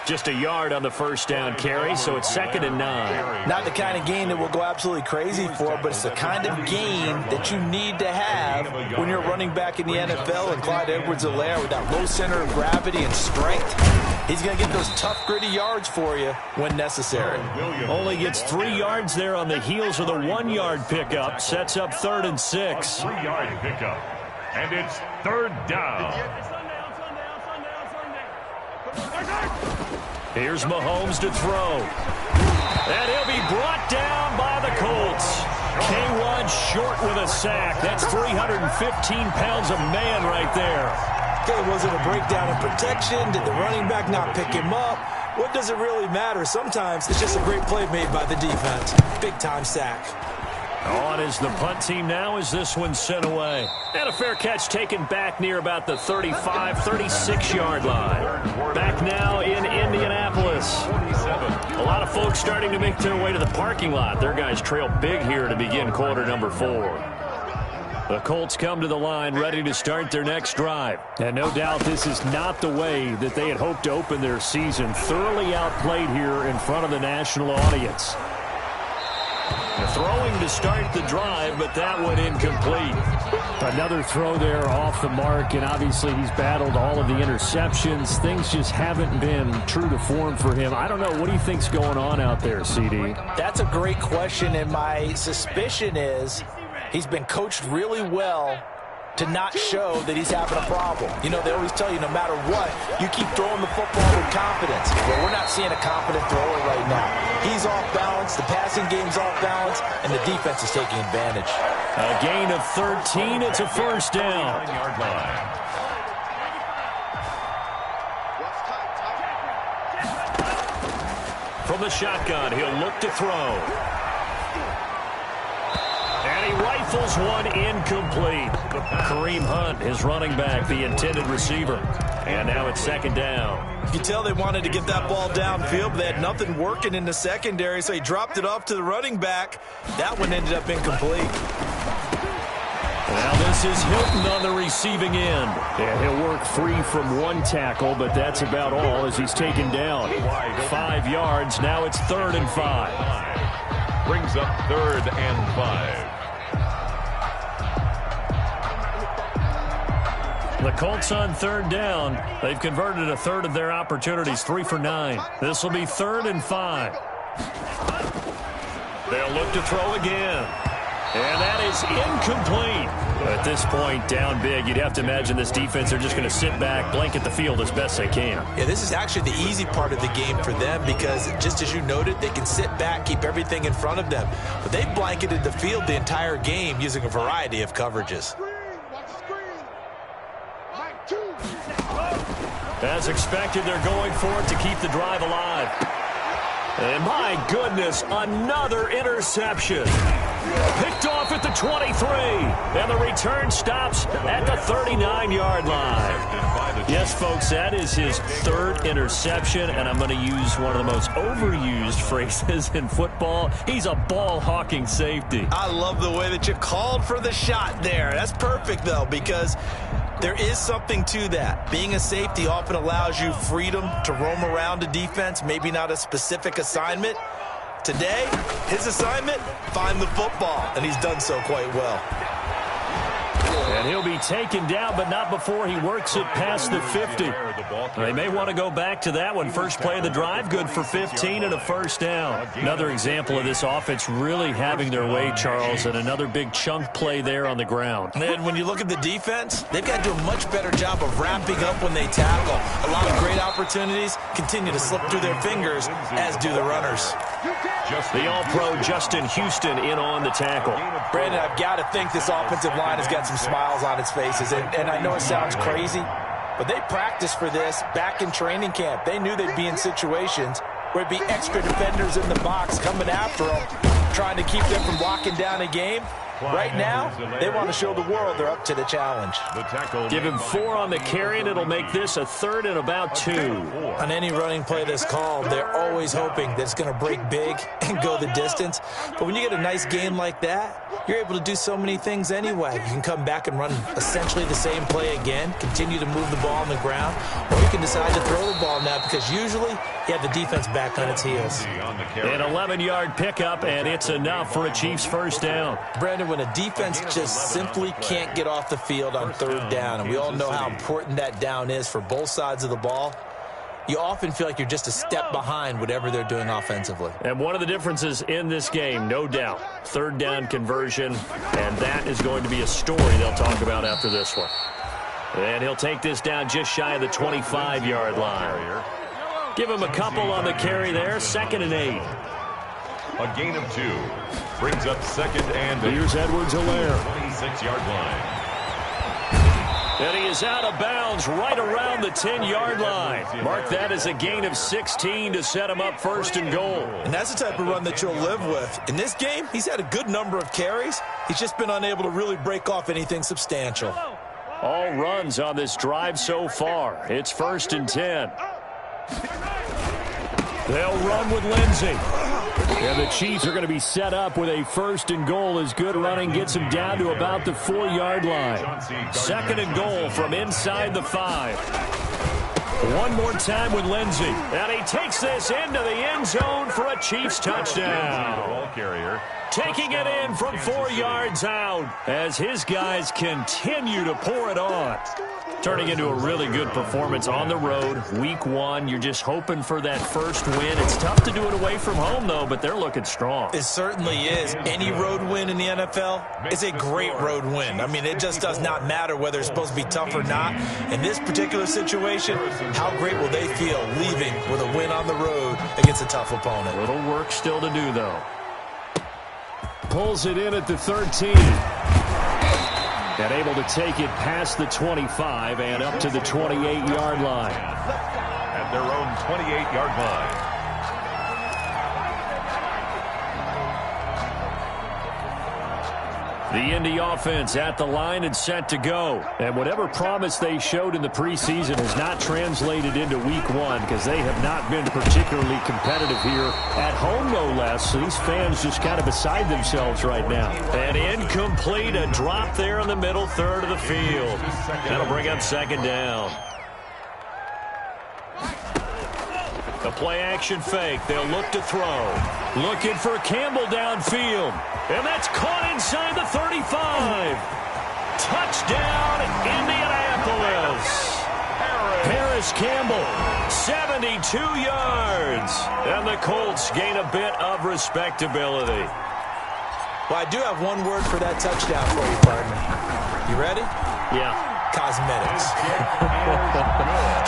Just a yard on the first down carry, so it's second and 9. Not the kind of gain that we'll go absolutely crazy for, but it's the kind of gain that you need to have when you're running back in the NFL. And Clyde Edwards-Helaire with that low center of gravity and strength, he's going to get those tough, gritty yards for you when necessary. Only gets 3 yards there on the heels of the 1-yard pickup. Sets up third and 6. 3-yard pickup. And it's third down. Here's Mahomes to throw. And he'll be brought down by the Colts. K1 short with a sack. That's 315 pounds of man right there. Okay, was it a breakdown in protection? Did the running back not pick him up? What does it really matter? Sometimes it's just a great play made by the defense. Big-time sack. On is the punt team now as this one's sent away. And a fair catch taken back near about the 35, 36-yard line. Back now in Indianapolis. A lot of folks starting to make their way to the parking lot. Their guys trail big here to begin quarter number 4. The Colts come to the line ready to start their next drive. And no doubt this is not the way that they had hoped to open their season. Thoroughly outplayed here in front of the national audience. Throwing to start the drive, but that one incomplete. Another throw there off the mark, and obviously he's battled all of the interceptions. Things just haven't been true to form for him. I don't know. What do you think's going on out there, CD? That's a great question, and my suspicion is he's been coached really well to not show that he's having a problem. You know, they always tell you no matter what, you keep throwing the football with confidence. Well, we're not seeing a confident thrower right now. He's off balance, the passing game's off balance, and the defense is taking advantage. A gain of 13, it's a first down. 9-yard line. From the shotgun, he'll look to throw. And he rifles one incomplete. Kareem Hunt, his running back, the intended receiver. And now it's second down. You can tell they wanted to get that ball downfield, but they had nothing working in the secondary, so he dropped it off to the running back. That one ended up incomplete. Now this is Hilton on the receiving end. Yeah, he'll work free from one tackle, but that's about all as he's taken down. 5 yards. Now it's 3rd and 5. Brings up 3rd and 5. The Colts on 3rd down. They've converted a third of their opportunities, 3 for 9. This will be 3rd and 5. They'll look to throw again. And that is incomplete. At this point, down big, you'd have to imagine this defense are just going to sit back, blanket the field as best they can. Yeah, this is actually the easy part of the game for them because, just as you noted, they can sit back, keep everything in front of them. But they've blanketed the field the entire game using a variety of coverages. As expected, they're going for it to keep the drive alive. And my goodness, another interception. Picked off at the 23. And the return stops at the 39-yard line. Yes, folks, that is his 3rd interception, and I'm going to use one of the most overused phrases in football. He's a ball-hawking safety. I love the way that you called for the shot there. That's perfect, though, because there is something to that. Being a safety often allows you freedom to roam around a defense, maybe not a specific assignment. Today, his assignment, find the football, and he's done so quite well. And he'll be taken down, but not before he works it past the 50. They may want to go back to that one. First play of the drive, good for 15 and a first down. Another example of this offense really having their way, Charles, and another big chunk play there on the ground. And when you look at the defense, they've got to do a much better job of wrapping up when they tackle. A lot of great opportunities continue to slip through their fingers, as do the runners. The All-Pro Justin Houston in on the tackle. Brandon, I've got to think this offensive line has got some smiles on its faces. And I know it sounds crazy, but they practiced for this back in training camp. They knew they'd be in situations where it'd be extra defenders in the box coming after them, trying to keep them from locking down a game. Right now, they want to show the world they're up to the challenge. Give him 4 on the carry, and it'll make this a 3rd and about 2. On any running play that's called, they're always hoping that it's going to break big and go the distance. But when you get a nice gain like that, you're able to do so many things anyway. You can come back and run essentially the same play again, continue to move the ball on the ground, or you can decide to throw the ball now because usually you have the defense back on its heels. An 11-yard pickup, and it's enough for a Chiefs first down. Brandon, when a defense just simply can't get off the field on 3rd down, and we all know how important that down is for both sides of the ball, you often feel like you're just a step behind whatever they're doing offensively. And one of the differences in this game, no doubt, 3rd down conversion, and that is going to be a story they'll talk about after this one. And he'll take this down just shy of the 25-yard line. Give him a couple on the carry there, 2nd and 8. A gain of 2. Brings up 2nd and 8. Here's Edwards-Helaire. 26-yard line. And he is out of bounds right around the 10-yard line. Mark that as a gain of 16 to set him up 1st and goal. And that's the type of run that you'll live with. In this game, he's had a good number of carries. He's just been unable to really break off anything substantial. All runs on this drive so far. It's 1st and 10. They'll run with Lindsey. And the Chiefs are going to be set up with a 1st and goal as good running gets them down to about the 4-yard line. 2nd and goal from inside the 5. One more time with Lindsey. And he takes this into the end zone for a Chiefs touchdown. Taking it in from 4 yards out as his guys continue to pour it on. Turning into a really good performance on the road. Week 1, you're just hoping for that first win. It's tough to do it away from home, though, but they're looking strong. It certainly is. Any road win in the NFL is a great road win. I mean, it just does not matter whether it's supposed to be tough or not. In this particular situation, how great will they feel leaving with a win on the road against a tough opponent? Little work still to do, though. Pulls it in at the 13. And able to take it past the 25 and up to the 28-yard line. At their own 28-yard line. The Indy offense at the line and set to go. And whatever promise they showed in the preseason has not translated into week one because they have not been particularly competitive here at home, no less. So these fans just kind of beside themselves right now. And incomplete, a drop there in the middle third of the field. That'll bring up second down. The play-action fake. They'll look to throw. Looking for Campbell downfield. And that's caught inside the 35. Touchdown, Indianapolis. Paris Campbell, 72 yards. And the Colts gain a bit of respectability. Well, I do have one word for that touchdown for you, partner. You ready? Yeah. Cosmetics.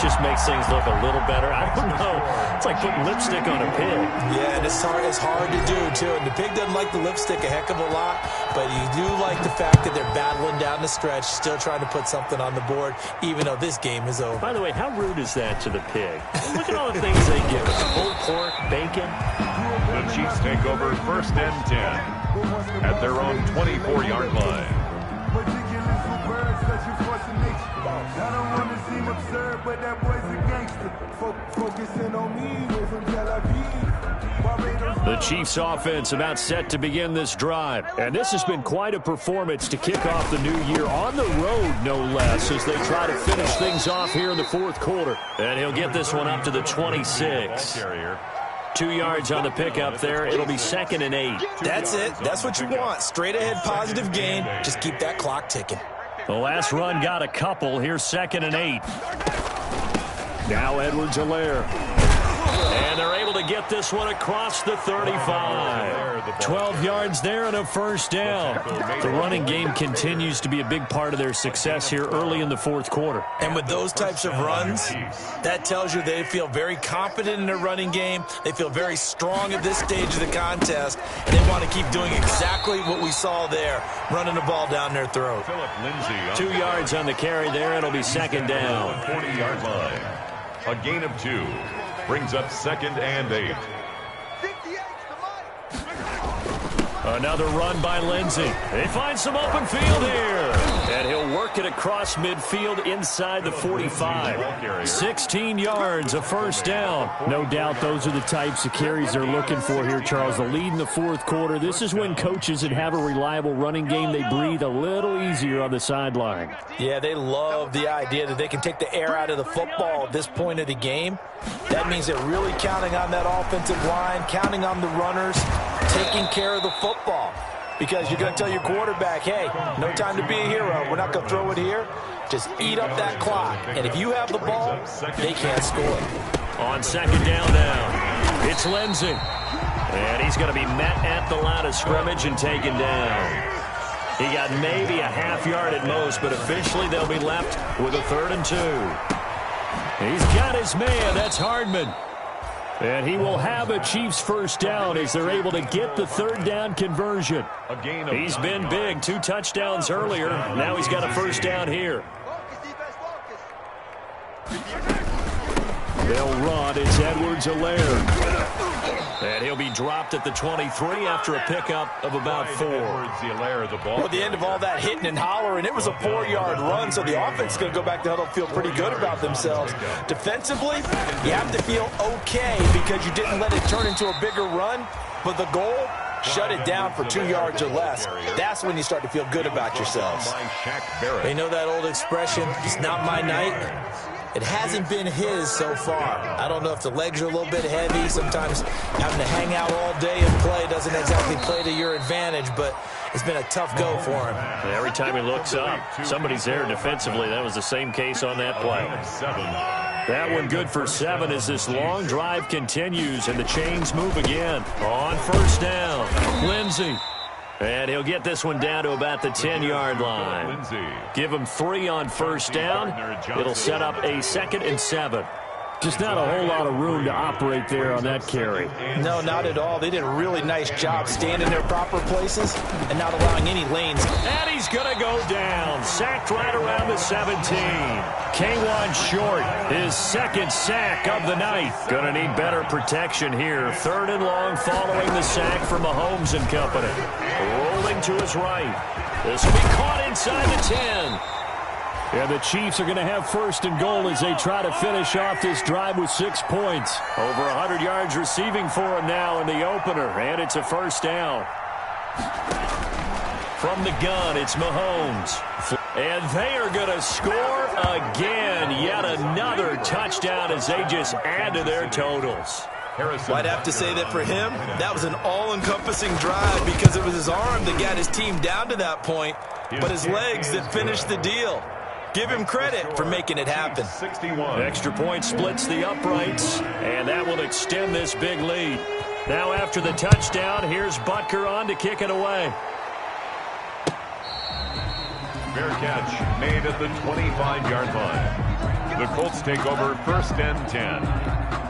Just makes things look a little better. I don't know. It's like putting lipstick on a pig. Yeah, and it's hard to do, too. And the pig doesn't like the lipstick a heck of a lot, but you do like the fact that they're battling down the stretch, still trying to put something on the board, even though this game is over. By the way, how rude is that to the pig? Look at all the things they give us. Pulled pork, bacon. The Chiefs take over 1st and 10 at their own 24-yard line. I don't want to seem absurd, but that boy's a gangster. Focusing on me, way from Tel Aviv. The Chiefs offense about set to begin this drive. And this has been quite a performance to kick off the new year on the road, no less, as they try to finish things off here in the fourth quarter. And he'll get this one up to the 26. 2 yards on the pickup there. It'll be 2nd and 8. That's it. That's what you want. Straight ahead positive gain. Just keep that clock ticking. The last run got a couple. Here's 2nd and 8. Now Edwards-Helaire. And they're able to get this one across the 35. 12 yards there and a first down. The running game continues to be a big part of their success here early in the fourth quarter. And with those types of runs, that tells you they feel very confident in their running game. They feel very strong at this stage of the contest. And they want to keep doing exactly what we saw there, running the ball down their throat. 2 yards on the carry there. It'll be 2nd down. 40-yard line. A gain of 2 brings up 2nd and 8. Another run by Lindsey. They find some open field here. And he'll work it across midfield inside the 45. 16 yards, a first down. No doubt those are the types of carries they're looking for here, Charles. The lead in the fourth quarter. This is when coaches that have a reliable running game, they breathe a little easier on the sideline. Yeah, they love the idea that they can take the air out of the football at this point of the game. That means they're really counting on that offensive line, counting on the runners, taking care of the football. Because you're going to tell your quarterback, hey, no time to be a hero. We're not going to throw it here. Just eat up that clock. And if you have the ball, they can't score. On 2nd down now, it's Lindsey. And he's going to be met at the line of scrimmage and taken down. He got maybe a half yard at most, but officially they'll be left with a 3rd and 2. He's got his man. That's Hardman. And he will have a Chiefs first down as they're able to get the 3rd down conversion. He's been big. 2 touchdowns earlier. Now he's got a first down here. They'll run. It's Edwards-Helaire. And he'll be dropped at the 23 after a pickup of about 4. Well, at the end of all that hitting and hollering, it was a 4-yard run, so the offense is going to go back to huddle and feel pretty good about themselves. Defensively, you have to feel okay because you didn't let it turn into a bigger run, but the goal, shut it down for 2 yards or less. That's when you start to feel good about yourselves. They know that old expression, it's not my night. It hasn't been his so far. I don't know if the legs are a little bit heavy. Sometimes having to hang out all day and play doesn't exactly play to your advantage, but it's been a tough go for him. Every time he looks up, somebody's there defensively. That was the same case on that play. That one good for 7 as this long drive continues and the chains move again. On first down, Lindsey. And he'll get this one down to about the 10-yard line. Give him 3 on first down. It'll set up a 2nd and 7. Just not a whole lot of room to operate there on that carry. No, not at all. They did a really nice job staying in their proper places and not allowing any lanes. And he's going to go down. Sacked right around the 17. Kawann Short, his 2nd sack of the night. Going to need better protection here. 3rd and long following the sack from Mahomes and company. Rolling to his right. This will be caught inside the 10. And the Chiefs are going to have first and goal as they try to finish off this drive with 6 points. Over 100 yards receiving for them now in the opener, and it's a first down. From the gun, it's Mahomes. And they are going to score again. Yet another touchdown as they just add to their totals. I'd have to say that for him, that was an all-encompassing drive because it was his arm that got his team down to that point, but his legs that finished the deal. Give him credit for making it happen. 61. Extra point splits the uprights, and that will extend this big lead. Now after the touchdown, here's Butker on to kick it away. Fair catch made at the 25-yard line. The Colts take over first and 10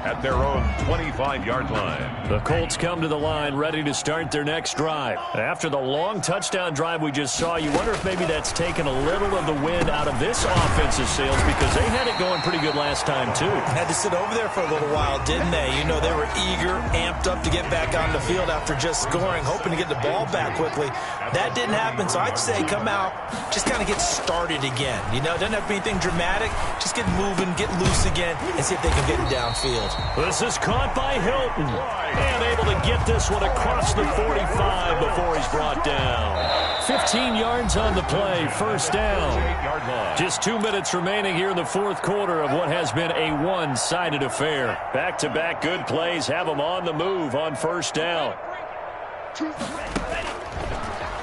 at their own 25-yard line. The Colts come to the line ready to start their next drive. After the long touchdown drive we just saw, you wonder if maybe that's taken a little of the wind out of this offensive sails because they had it going pretty good last time too. Had to sit over there for a little while, didn't they? You know, they were eager, amped up to get back on the field after just scoring, hoping to get the ball back quickly. That didn't happen, so I'd say come out, just kind of get started again. You know, it doesn't have to be anything dramatic. Just get moving, get loose again, and see if they can get it downfield. This is caught by Hilton. And able to get this one across the 45 before he's brought down. 15 yards on the play, first down. Just 2 minutes remaining here in the fourth quarter of what has been a one-sided affair. Back-to-back good plays have them on the move on first down.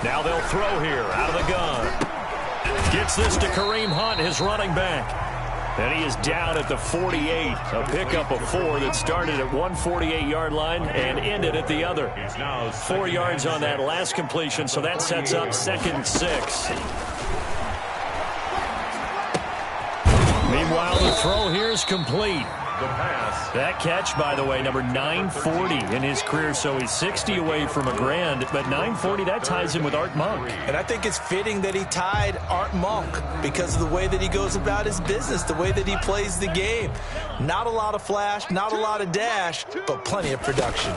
Now they'll throw here out of the gun. Gets this to Kareem Hunt, his running back. And he is down at the 48. A pickup of 4 that started at 148-yard line and ended at the other. 4 yards on that last completion, so that sets up 2nd and 6. Meanwhile, the throw here is complete. That catch, by the way, number 940 in his career, so he's 60 away from a grand, but 940, that ties him with Art Monk. And I think it's fitting that he tied Art Monk because of the way that he goes about his business, the way that he plays the game. Not a lot of flash, not a lot of dash, but plenty of production.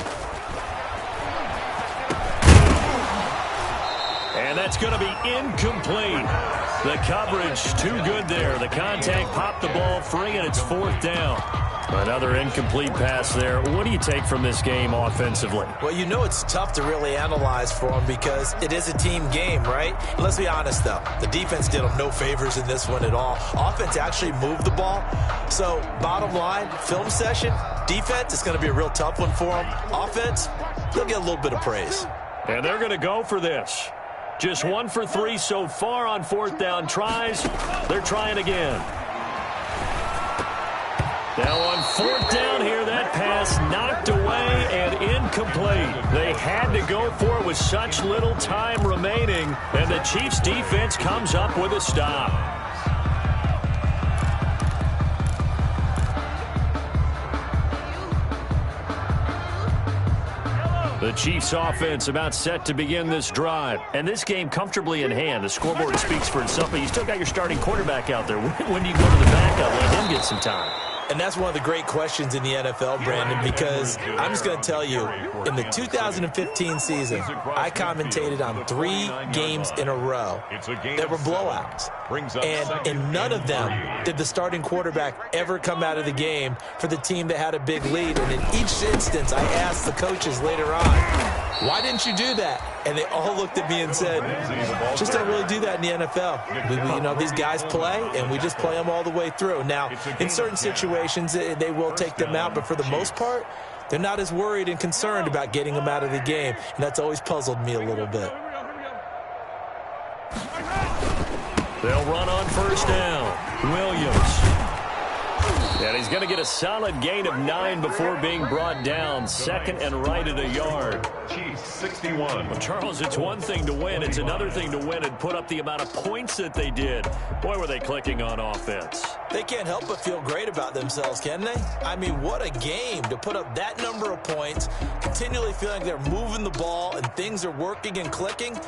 And that's going to be incomplete. The coverage too good there. The contact popped the ball free, and it's 4th down. Another incomplete pass there. What do you take from this game offensively? Well, you know it's tough to really analyze for them because it is a team game, right? And let's be honest, though. The defense did them no favors in this one at all. Offense actually moved the ball. So, bottom line, film session, defense, it's going to be a real tough one for them. Offense, they'll get a little bit of praise. And they're going to go for this. Just 1 for 3 so far on 4th down tries. They're trying again. Now on 4th down here, that pass knocked away and incomplete. They had to go for it with such little time remaining, and the Chiefs defense comes up with a stop. The Chiefs offense about set to begin this drive. And this game comfortably in hand. The scoreboard speaks for itself, but you still got your starting quarterback out there. When do you go to the backup? Let him get some time. And that's one of the great questions in the NFL, Brandon, because I'm just going to tell you, in the 2015 season, I commentated on 3 games in a row that were blowouts. And in none of them did the starting quarterback ever come out of the game for the team that had a big lead. And in each instance, I asked the coaches later on, why didn't you do that? And they all looked at me and said, just don't really do that in the NFL. You know, these guys play, and we just play them all the way through. Now, in certain situations, they will take them out, but for the most part, they're not as worried and concerned about getting them out of the game, and that's always puzzled me a little bit. They'll run on first down. Williams. And he's going to get a solid gain of 9 before being brought down. 2nd and right at a yard. Chiefs 61. Well, Charles, it's one thing to win. It's another thing to win and put up the amount of points that they did. Boy, were they clicking on offense. They can't help but feel great about themselves, can they? I mean, what a game to put up that number of points, continually feeling they're moving the ball and things are working and clicking.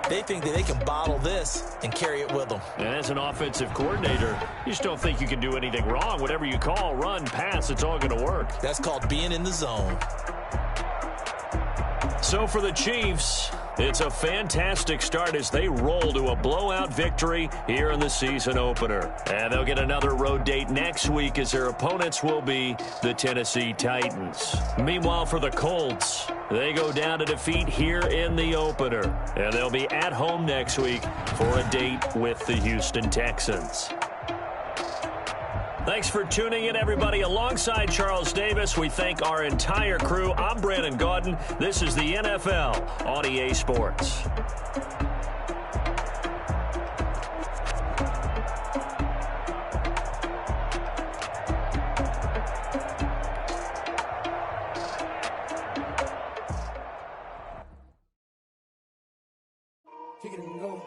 They think that they can bottle this and carry it with them. And as an offensive coordinator, you just don't think you can do anything wrong. Whatever you call, run, pass, it's all going to work. That's called being in the zone. So for the Chiefs, It's a fantastic start as they roll to a blowout victory here in the season opener. And they'll get another road date next week as their opponents will be the Tennessee Titans. Meanwhile, for the Colts, they go down to defeat here in the opener. And they'll be at home next week for a date with the Houston Texans. Thanks for tuning in, everybody. Alongside Charles Davis, we thank our entire crew. I'm Brandon Gaudin. This is the NFL on EA Sports. Kick it and go.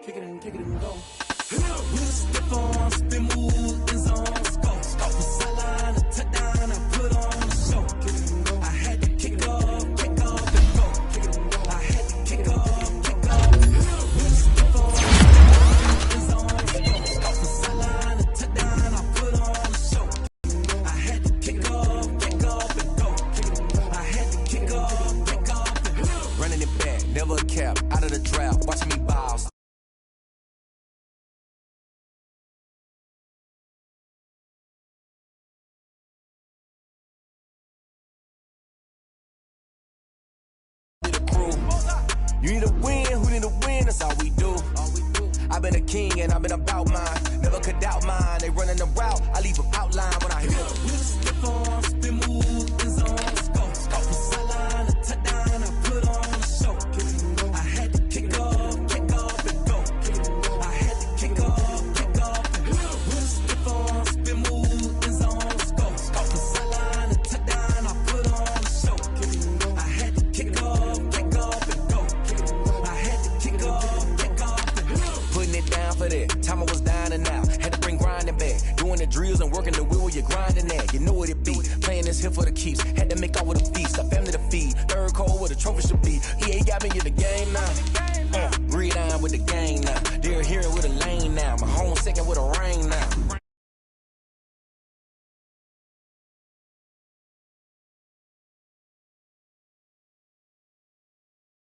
Kick it and kick it and go. We'll step on, spin move, and zone. Let's go. Off the sideline, a touchdown, I put on the show. I had to kick off, and go. I had to kick off. We'll step on, spin move, and zone. Let's go. Off the sideline, a touchdown, I put on the show. I had to kick off, and go. I had to kick off, and go. Running it back, never cap, out of the draft, watch me bounce. You need a win, who need a win, that's all we do. I've been a king and I've been about mine. Never could doubt mine, they running the route, I leave them outline when I hit them. We'll skip on, spin move, and zone, let's go. Off the sideline, a touchdown, I put on the show. I had to kick off, and go. I had to kick off, and go. We'll skip on, spin move, and zone, let's go. Off the sideline, a touchdown, I put on the show. I had to kick off, and go. Putting it down for that. Time I was down and out. Had to bring grinding back. Doing the drills and working the wheel where you're grinding at. You know what it be. Playing this here for the keeps. Had to make out with a feast. A family to feed. Third cold where the trophy should be. EA got me in the game